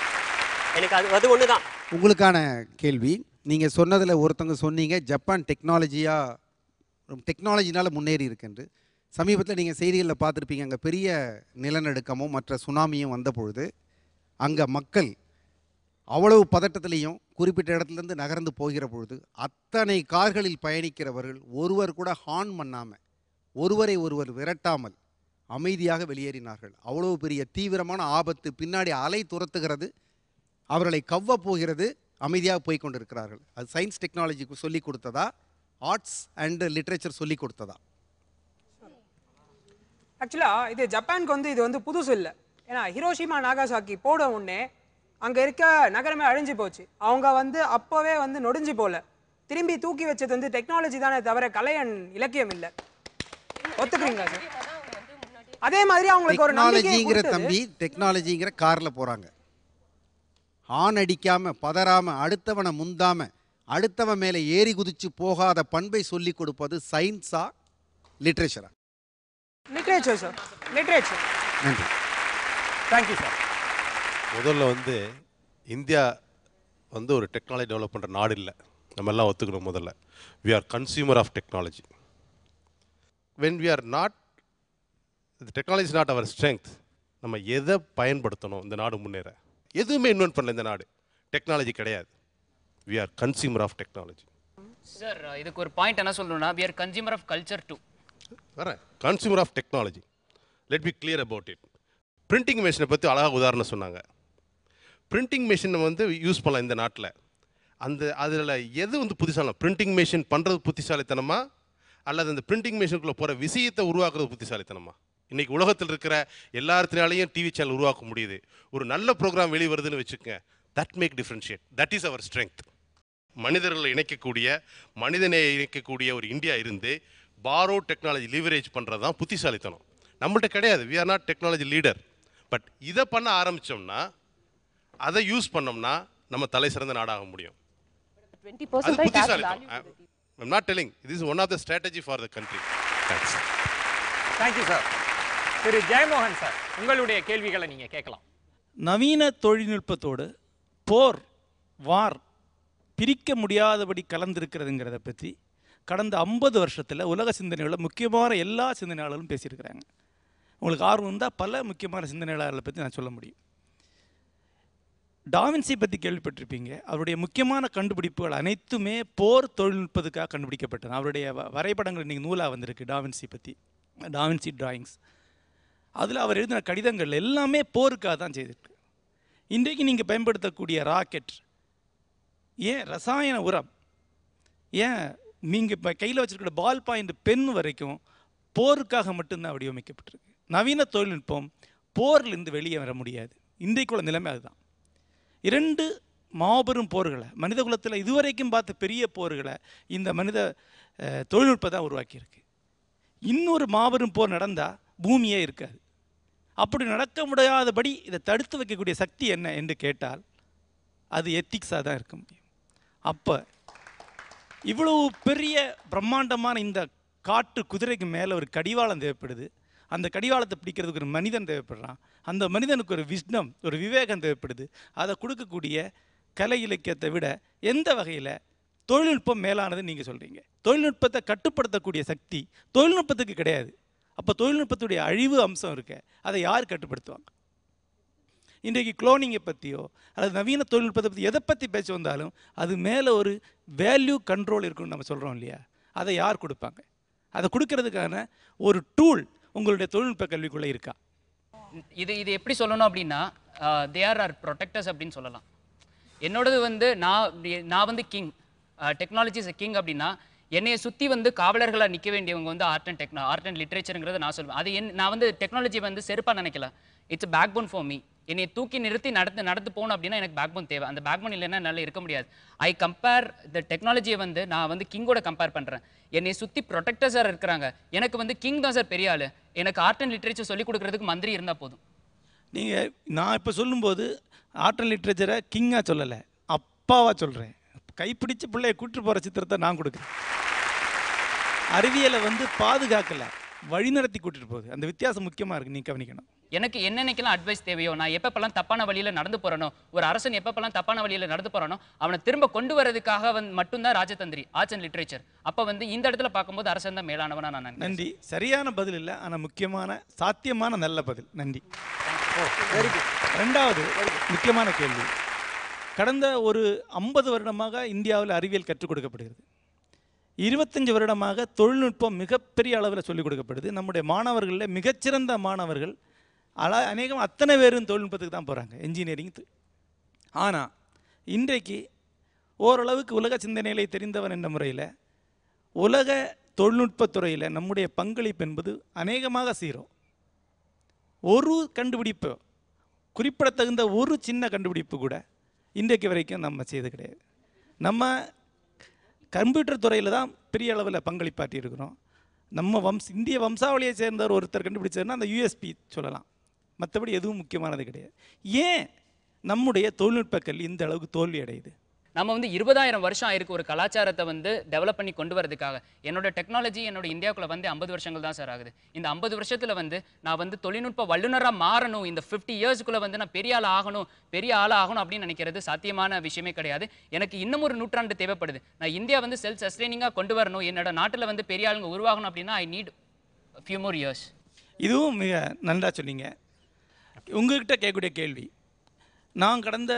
எனக்கு அது ஒண்ணுதான். உங்களுக்கான கேள்வி, நீங்கள் சொன்னதில் ஒருத்தவங்க சொன்னீங்க ஜப்பான் டெக்னாலஜினால் முன்னேறி இருக்குன்று. சமீபத்தில் நீங்கள் செய்திகளில் பார்த்துருப்பீங்க, அங்கே பெரிய நிலநடுக்கமும் மற்ற சுனாமியும் வந்த பொழுது அங்கே மக்கள் அவ்வளவு பதட்டத்திலையும் குறிப்பிட்ட இடத்துலேருந்து நகர்ந்து போகிற பொழுது அத்தனை கார்களில் பயணிக்கிறவர்கள் ஒருவர் கூட ஹார்ன் பண்ணாமல், ஒருவரை ஒருவர் விரட்டாமல் அமைதியாக வெளியேறினார்கள். அவ்வளவு பெரிய தீவிரமான ஆபத்து, பின்னாடி அலை துரத்துகிறது, அவர்களை கவ்வ போகிறது, அமைதியாக போய் கொண்டிருக்கிறார்கள். அது சயின்ஸ் டெக்னாலஜிக்கு சொல்லி கொடுத்ததா, ஆர்ட்ஸ் அண்ட் லிட்ரேச்சர் சொல்லி கொடுத்ததா? ஆக்சுவலாக இது ஜப்பானுக்கு இது புதுசு இல்லை. ஏன்னா ஹிரோஷிமா நாகாசாக்கி போட உடனே அங்கே இருக்க நகரமே அழிஞ்சு போச்சு. அவங்க அப்போவே நொடிஞ்சு போல. திரும்பி தூக்கி வச்சது டெக்னாலஜி தானே தவிர கலையன் இலக்கியம் இல்லை. ஒத்துக்கிறீங்களா சார்? அதே மாதிரி அவங்களுக்கு ஒரு டெக்னாலஜிங்கிற தம்பி, டெக்னாலஜிங்கிற காரில் போகிறாங்க, ஹார்ன் அடிக்காம, பதறாம, அடுத்தவனை முந்தாம, அடுத்தவன் மேலே ஏறி குதிச்சு போகாத பண்பை சொல்லி கொடுப்பது சயின்ஸா லிட்ரேச்சரா? Literature sir, literature. நன்றி, தேங்க்யூ சார். முதல்ல இந்தியா ஒரு டெக்னாலஜி டெவலப் பண்ணுற நாடு இல்லை, நம்ம எல்லாம் ஒத்துக்கணும். முதல்ல we are consumer of technology. When we are not, technology not our strength. நம்ம எதை பயன்படுத்தணும் இந்த நாடு முன்னேற? எதுவுமே இன்வென்ட் பண்ணல இந்த நாடு, டெக்னாலஜி கிடையாது. We are consumer of technology. Sir இதுக்கு ஒரு பாயிண்ட் என்ன சொல்லணும்னா, we are consumer of culture too. வரேன், consumer of technology. Let be clear about it. Printing மிஷினை பற்றி அழகாக உதாரணம் சொன்னாங்க. பிரிண்டிங் மிஷினை யூஸ் பண்ணலாம் இந்த நாட்டில். அதில் எது புத்திசாலி? பிரிண்டிங் மிஷின் பண்ணுறது புத்திசாலித்தனமா, அல்லது அந்த பிரிண்டிங் மிஷினுக்குள்ளே போகிற விஷயத்தை உருவாக்குறது புத்திசாலித்தனமா? இன்றைக்கி உலகத்தில் இருக்கிற எல்லாத்தினாலையும் டிவி சேனல் உருவாக்க முடியுது. ஒரு நல்ல ப்ரோக்ராம் வெளியே வருதுன்னு வச்சுக்கோங்க, that make differentiate. That is our strength. மனிதர்களை இணைக்கக்கூடிய, மனிதனை இணைக்கக்கூடிய ஒரு இந்தியா இருந்து பாரோ டெக்னாலஜி லீவரேஜ் பண்ணுறது தான் புத்திசாலித்தனம். நம்மள்கிட்ட கிடையாது. We are not technology leader. But இதை பண்ண ஆரம்பித்தோம்னா, அதை யூஸ் பண்ணோம்னா நம்ம தலை சிறந்த நாடாக முடியும். அது புத்திசாலித்தனம். I'm not telling. This is one of the strategy for the country. Thanks. Thank you sir. Thiru Jeyamohan sir, உங்களுடைய கேள்விகளை நீங்க கேட்கலாம். நவீன தொழில்நுட்பத்தோடு போர், வார் பிரிக்க முடியாதபடி கலந்திருக்கிறதுங்கிறத பற்றி கடந்த 50 வருஷத்தில் உலக சிந்தனைகளில் முக்கியமான எல்லா சிந்தனையாளர்களும் பேசியிருக்கிறாங்க. உங்களுக்கு ஆர்வம் இருந்தால் பல முக்கியமான சிந்தனையாளர்களை பற்றி நான் சொல்ல முடியும். டாவின்சி பற்றி கேள்விப்பட்டிருப்பீங்க. அவருடைய முக்கியமான கண்டுபிடிப்புகள் அனைத்துமே போர் தொழில்நுட்பத்துக்காக கண்டுபிடிக்கப்பட்டது. அவருடைய வரைபடங்கள் இன்றைக்கி நூலாக வந்திருக்கு டாவின்சி பற்றி, டாவின்சி டிராயிங்ஸ். அதில் அவர் எழுதின கடிதங்கள் எல்லாமே போருக்காக தான் செய்திருக்கு. இன்றைக்கு நீங்கள் பயன்படுத்தக்கூடிய ராக்கெட், ஏன் ரசாயன உரம், ஏன் நீங்கள் இப்போ கையில் வச்சுருக்கிற பால் பாயிண்ட் பென் வரைக்கும் போருக்காக மட்டும்தான் வடிவமைக்கப்பட்டிருக்கு. நவீன தொழில்நுட்பம் போர்லேருந்து வெளியே வர முடியாது. இன்றைக்குள்ள நிலைமை அதுதான். 2 மாபெரும் போர்களை மனித குலத்தில் இதுவரைக்கும் பார்த்த பெரிய போர்களை இந்த மனித தொழில்நுட்பம் தான் உருவாக்கியிருக்கு. இன்னொரு மாபெரும் போர் நடந்தால் பூமியே இருக்காது. அப்படி நடக்க முடியாதபடி இதை தடுத்து வைக்கக்கூடிய சக்தி என்ன என்று கேட்டால் அது எத்திக்ஸாக தான் இருக்க முடியும். அப்போ இவ்வளவு பெரிய பிரம்மாண்டமான இந்த காட்டு குதிரைக்கு மேலே ஒரு கடிவாளம் தேவைப்படுது. அந்த கடிவாளத்தை பிடிக்கிறதுக்கு ஒரு மனிதன் தேவைப்படுறான். அந்த மனிதனுக்கு ஒரு விஸ்டம், ஒரு விவேகம் தேவைப்படுது. அதை கொடுக்கக்கூடிய கலை இலக்கியத்தை விட எந்த வகையில் தொழில்நுட்பம் மேலானதுன்னு நீங்கள் சொல்கிறீங்க? தொழில்நுட்பத்தை கட்டுப்படுத்தக்கூடிய சக்தி தொழில்நுட்பத்துக்கு கிடையாது. அப்போ தொழில்நுட்பத்துடைய அழிவு அம்சம் இருக்க, அதை யார் கட்டுப்படுத்துவாங்க? இன்றைக்கு குளோனிங்கை பற்றியோ அல்லது நவீன தொழில்நுட்பத்தை பற்றி எதை பற்றி பேச வந்தாலும் அது மேலே ஒரு வேல்யூ கண்ட்ரோல் இருக்குன்னு நம்ம சொல்கிறோம் இல்லையா? அதை யார் கொடுப்பாங்க? அதை கொடுக்கறதுக்கான ஒரு டூல் உங்களுடைய தொழில்நுட்ப கல்விக்குள்ளே இருக்கா? இது எப்படி சொல்லணும் அப்படின்னா, தே ஆர் ப்ரொடெக்டர்ஸ் அப்படின்னு சொல்லலாம். என்னோடது நான் king, technology is a king அப்படின்னா என்னைய சுற்றி வந்து காவலர்களாக நிற்க வேண்டியவங்க வந்து ஆர்ட் அண்ட் லிட்ரேச்சருங்கிறத நான் சொல்லுவேன். அது நான் வந்து டெக்னாலஜி வந்து செருப்பாக நினைக்கல. It's backbone for me. என்னை தூக்கி நிறுத்தி நடந்து போகணும் அப்படின்னா எனக்கு பேக் போன் தேவை. அந்த பேக் போன் இல்லைன்னா என்னால் இருக்க முடியாது. ஐ கம்பேர் த டெக்னாலஜியை வந்து நான் வந்து கிங்கோட கம்பேர் பண்ணுறேன். என்னை சுற்றி ப்ரொடெக்டர்ஸாக இருக்கிறாங்க. எனக்கு வந்து கிங் தான் சார் பெரிய ஆள். எனக்கு ஆர்ட் அண்ட் லிட்ரேச்சர் சொல்லிக் கொடுக்குறதுக்கு மந்திரி இருந்தால் போதும். நீங்கள் நான் இப்போ சொல்லும்போது ஆர்ட் அண்ட் லிட்ரேச்சரை கிங்காக சொல்லலை, அப்பாவாக சொல்கிறேன். கைப்பிடிச்சு பிள்ளைய கூட்டு போகிற சித்திரத்தை நான் கொடுக்குறேன். அறிவியலை வந்து பாதுகாக்கலை, வழிநடத்தி கூட்டிட்டு போகுது. அந்த வித்தியாசம் முக்கியமாக இருக்குது, நீ கவனிக்கணும். எனக்கு என்னென்னைக்கெல்லாம் அட்வைஸ் தேவையோ, நான் எப்பப்பெல்லாம் தப்பான வழியில் நடந்து போகிறனோ, ஒரு அரசன் எப்பப்பெல்லாம் தப்பான வழியில் நடந்து போகிறானோ அவனை திரும்ப கொண்டு வரதுக்காக மட்டும்தான் ராஜதந்திரி, ஆர்ட்ஸ் அண்ட் லிட்ரேச்சர். அப்போ வந்து இந்த இடத்துல பார்க்கும்போது அரசன் தான் மேலானவனா நான் நினைக்கிறேன். நன்றி. சரியான பதில் இல்லை, ஆனால் முக்கியமான சாத்தியமான நல்ல பதில். நன்றி. ரெண்டாவது முக்கியமான கேள்வி. கடந்த ஒரு 50 வருடமாக இந்தியாவில் அறிவியல் கற்றுக் கொடுக்கப்படுகிறது. 25 வருடமாக தொழில்நுட்பம் மிகப்பெரிய அளவில் சொல்லிக் கொடுக்கப்படுது. நம்முடைய மாணவர்களில் மிகச்சிறந்த மாணவர்கள் அநேகம் அத்தனை பேரும் தொழில்நுட்பத்துக்கு தான் போகிறாங்க, என்ஜினியரிங். ஆனால் இன்றைக்கு ஓரளவுக்கு உலக சிந்தனைகளை தெரிந்தவன் என்ற முறையில் உலக தொழில்நுட்பத்துறையில் நம்முடைய பங்களிப்பு என்பது அநேகமாக 0. ஒரு கண்டுபிடிப்பு, குறிப்பிடத்தகுந்த ஒரு சின்ன கண்டுபிடிப்பு கூட இன்றைக்கு வரைக்கும் நம்ம செய்து கிடையாது. நம்ம கம்ப்யூட்டர் துறையில் தான் பெரிய அளவில் பங்களிப்பாட்டி இருக்கிறோம். நம்ம இந்திய வம்சாவளியை சேர்ந்தவர் ஒருத்தர் கண்டுபிடிச்சதுன்னா அந்த யூஎஸ்பி சொல்லலாம். மற்றபடி எதுவும் முக்கியமானது கிடையாது. ஏன் நம்முடைய தொழில்நுட்ப கல்வி இந்த அளவுக்கு தோல்வி அடையுது? நம்ம வந்து 20,000 வருஷம் ஆயிருக்கு ஒரு கலாச்சாரத்தை வந்து டெவலப் பண்ணி கொண்டு வரதுக்காக. என்னோட டெக்னாலஜி என்னோட இந்தியாவுக்குள்ள வந்து 50 வருஷங்கள் தான் சார் ஆகுது. இந்த 50 வருஷத்தில் வந்து நான் வந்து தொழில்நுட்ப வல்லுநராக மாறணும், இந்த 50 இயர்ஸ்க்குள்ளே வந்து நான் பெரிய ஆள் ஆகணும் அப்படின்னு நினைக்கிறது சாத்தியமான விஷயமே கிடையாது. எனக்கு இன்னும் ஒரு நூற்றாண்டு தேவைப்படுது. நான் இந்தியா வந்து செல்ஃப் சஸ்டெய்னிங்காக கொண்டு வரணும், என்னோட நாட்டில் வந்து பெரிய ஆளுங்க உருவாகணும் அப்படின்னா I need few more years. இதுவும் மிக நன்றா சொன்னீங்க. உங்ககிட்ட கேட்கக்கூடிய கேள்வி, நான் கடந்த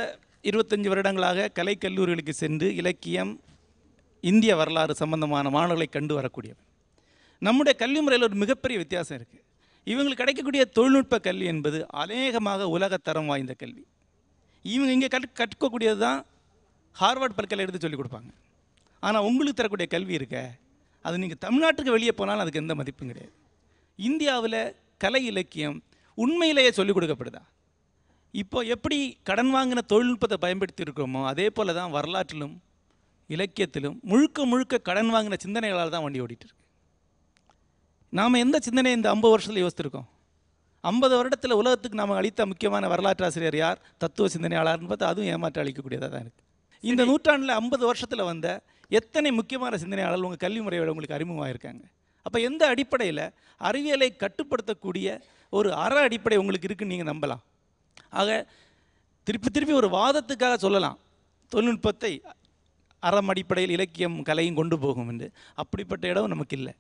25 வருடங்களாக கலைக்கல்லூரிகளுக்கு சென்று இலக்கியம், இந்திய வரலாறு சம்பந்தமான மாணவர்களை கண்டு வரக்கூடியவன். நம்முடைய கல்வி முறையில் ஒரு மிகப்பெரிய வித்தியாசம் இருக்குது. இவங்களுக்கு கிடைக்கக்கூடிய தொழில்நுட்ப கல்வி என்பது அநேகமாக உலகத்தரம் வாய்ந்த கல்வி. இவங்க இங்கே கற்கக்கூடியது தான் ஹார்வர்ட் பல்கலை எடுத்து சொல்லிக் கொடுப்பாங்க. ஆனால் உங்களுக்கு தரக்கூடிய கல்வி இருக்க, அது நீங்கள் தமிழ்நாட்டுக்கு வெளியே போனாலும் அதுக்கு எந்த மதிப்பும் கிடையாது. இந்தியாவில் கலை இலக்கியம் உண்மையிலேயே சொல்லிக் கொடுக்கப்படுதா? இப்போ எப்படி கடன் வாங்கின தொழில்நுட்பத்தை பயன்படுத்தி இருக்கிறோமோ அதே போல தான் வரலாற்றிலும் இலக்கியத்திலும் முழுக்க கடன் வாங்கின சிந்தனைகளால் தான் வண்டி ஓடிட்டு இருக்கு. நாம் எந்த சிந்தனையை இந்த 50 வருஷத்தில் யோசித்திருக்கோம்? 50 வருடத்தில் உலகத்துக்கு நாம் அளித்த முக்கியமான வரலாற்று ஆசிரியர் யார்? தத்துவ சிந்தனையாளர்னு பார்த்தா அதுவும் ஏமாற்ற அளிக்கக்கூடியதாக தான் இருக்குது. இந்த நூற்றாண்டில் 50 வருஷத்தில் வந்த எத்தனை முக்கியமான சிந்தனையாளர்கள் உங்கள் கல்வி முறையோட உங்களுக்கு அறிமுகமாயிருக்காங்க? அப்போ எந்த அடிப்படையில் அறிவியலை கட்டுப்படுத்தக்கூடிய ஒரு அடிப்படை உங்களுக்கு இருக்குன்னு நீங்கள் நம்பலாம்? ஆக திருப்பி ஒரு வாதத்துக்காக சொல்லலாம் தொழில்நுட்பத்தை அடிப்படையில் இலக்கியம் கலையும் கொண்டு போகும் என்று. அப்படிப்பட்ட இடம் நமக்கு இல்லை.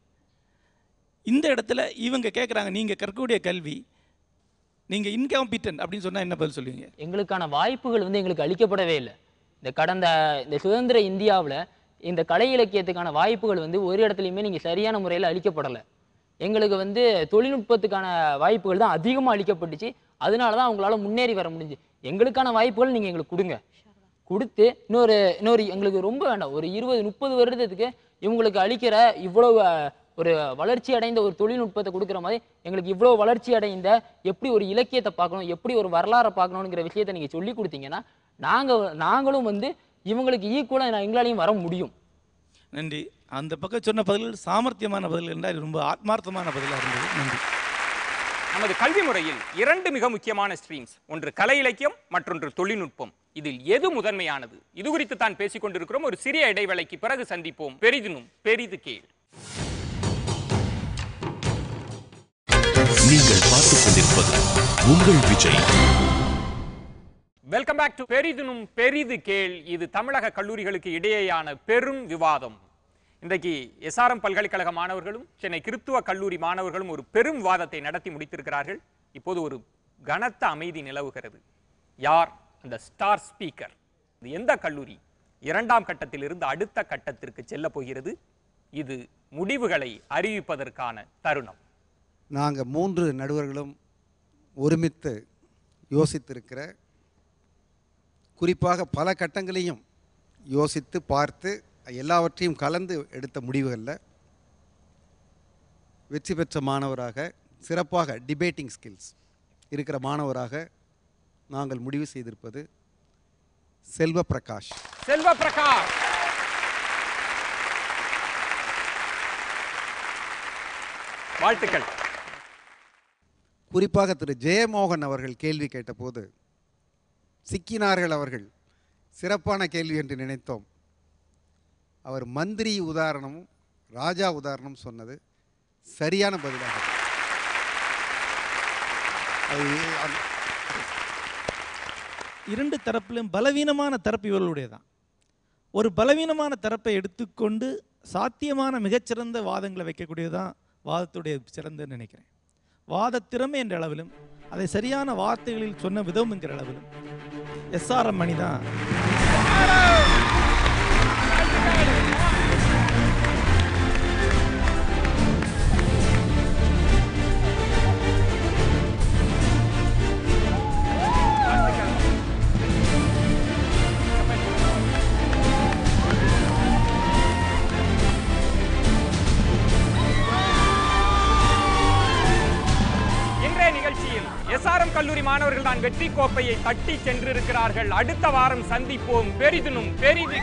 இந்த இடத்துல இவங்க கேட்குறாங்க, நீங்கள் கற்கக்கூடிய கல்வி நீங்கள் இன்காம்பிட்டன்ட் அப்படின்னு சொன்னால் என்ன பதில் சொல்லுவீங்க? எங்களுக்கான வாய்ப்புகள் வந்து எங்களுக்கு அளிக்கப்படவே இல்லை. இந்த சுதந்திர இந்தியாவில் இந்த கலை இலக்கியத்துக்கான வாய்ப்புகள் வந்து ஒரு இடத்துலையுமே நீங்கள் சரியான முறையில் அளிக்கப்படலை. எங்களுக்கு வந்து தொழில்நுட்பத்துக்கான வாய்ப்புகள் தான் அதிகமாக அளிக்கப்பட்டுச்சு. அதனால தான் அவங்களால முன்னேறி வர முடிஞ்சு. எங்களுக்கான வாய்ப்புகள் நீங்கள் எங்களுக்கு கொடுத்து இன்னொரு எங்களுக்கு ரொம்ப வேண்டாம், ஒரு 20-30 வருடத்துக்கு இவங்களுக்கு அளிக்கிற இவ்வளோ ஒரு வளர்ச்சி அடைந்த ஒரு தொழில்நுட்பத்தை கொடுக்குற மாதிரி எங்களுக்கு இவ்வளோ வளர்ச்சி அடைந்த எப்படி ஒரு இலக்கியத்தை பார்க்கணும், எப்படி ஒரு வரலாறை பார்க்கணுங்கிற விஷயத்தை நீங்கள் சொல்லி கொடுத்தீங்கன்னா நாங்களும் வந்து இவங்களுக்கு ஈக்குவலாக எங்களாலையும் வர முடியும். நன்றி. அந்த பக்கம் சொன்ன பதில்கள் சாமர்த்தியமான பதில் என்றால் ரொம்ப ஆத்மார்த்தமான பதிலாக இருந்தது. நன்றி. நமது கல்வி முறையில் 2 மிக முக்கியமான ஸ்ட்ரீம்ஸ், ஒன்று கலை இலக்கியம், மற்றொன்று தொழில்நுட்பம். இதில் எது முதன்மையானது? இது குறித்து தான் பேசிக் கொண்டிருக்கிறோம். ஒரு சிறிய இடைவேளைக்கு பிறகு சந்திப்போம். பெரிதினும் பெரிது கேள். நீங்கள் பார்த்துக் கொண்டிருப்பது உங்கள் விஜய். வெல்கம் பேக் டு பெரிதினும் பெரிது கேள். இது தமிழக கல்லூரிகளுக்கு இடையேயான பெரும் விவாதம். இன்றைக்கு எஸ்ஆர்எம் பல்கலைக்கழக மாணவர்களும் சென்னை கிறித்துவ கல்லூரி மாணவர்களும் ஒரு பெரும் விவாதத்தை நடத்தி முடித்திருக்கிறார்கள். இப்போது ஒரு கனத்த அமைதி நிலவுகிறது. யார் அந்த ஸ்டார் ஸ்பீக்கர்? இது எந்த கல்லூரி 2ஆம் கட்டத்திலிருந்து அடுத்த கட்டத்திற்கு செல்ல போகிறது? இது முடிவுகளை அறிவிப்பதற்கான தருணம். நாங்கள் 3 நடுவர்களும் ஒருமித்து யோசித்திருக்கிற, குறிப்பாக பல கட்டங்களையும் யோசித்து பார்த்து எல்லாவற்றையும் கலந்து எடுத்த முடிவுகளில் வெற்றி பெற்ற மாணவராக, சிறப்பாக டிபேட்டிங் ஸ்கில்ஸ் இருக்கிற மாணவராக நாங்கள் முடிவு செய்திருப்பது செல்வ பிரகாஷ். செல்வ பிரகாஷ். வாழ்த்துக்கள். குறிப்பாக திரு ஜெயமோகன் அவர்கள் கேள்வி கேட்டபோது சிக்கினார்கள் அவர்கள். சிறப்பான கேள்வி என்று நினைத்தோம். அவர் மந்திரி உதாரணமும் ராஜா உதாரணம் சொன்னது சரியான பதிலாக. இரண்டு தரப்பிலும் பலவீனமான தரப்பு இவர்களுடைய தான். ஒரு பலவீனமான தரப்பை எடுத்துக்கொண்டு சாத்தியமான மிகச்சிறந்த வாதங்களை வைக்கக்கூடியதுதான் வாதத்துடைய சிறந்த நினைக்கிறேன். வாத திறமை என்ற அளவிலும் அதை சரியான வார்த்தைகளில் சொன்ன விதம் என்கிற அளவிலும் SRM மணி தான். SRM கல்லூரி மாணவர்கள் தான் வெற்றி கோப்பையை தட்டி சென்றிருக்கிறார்கள். அடுத்த வாரம் சந்திப்போம். பெரிதினும் பெரிது.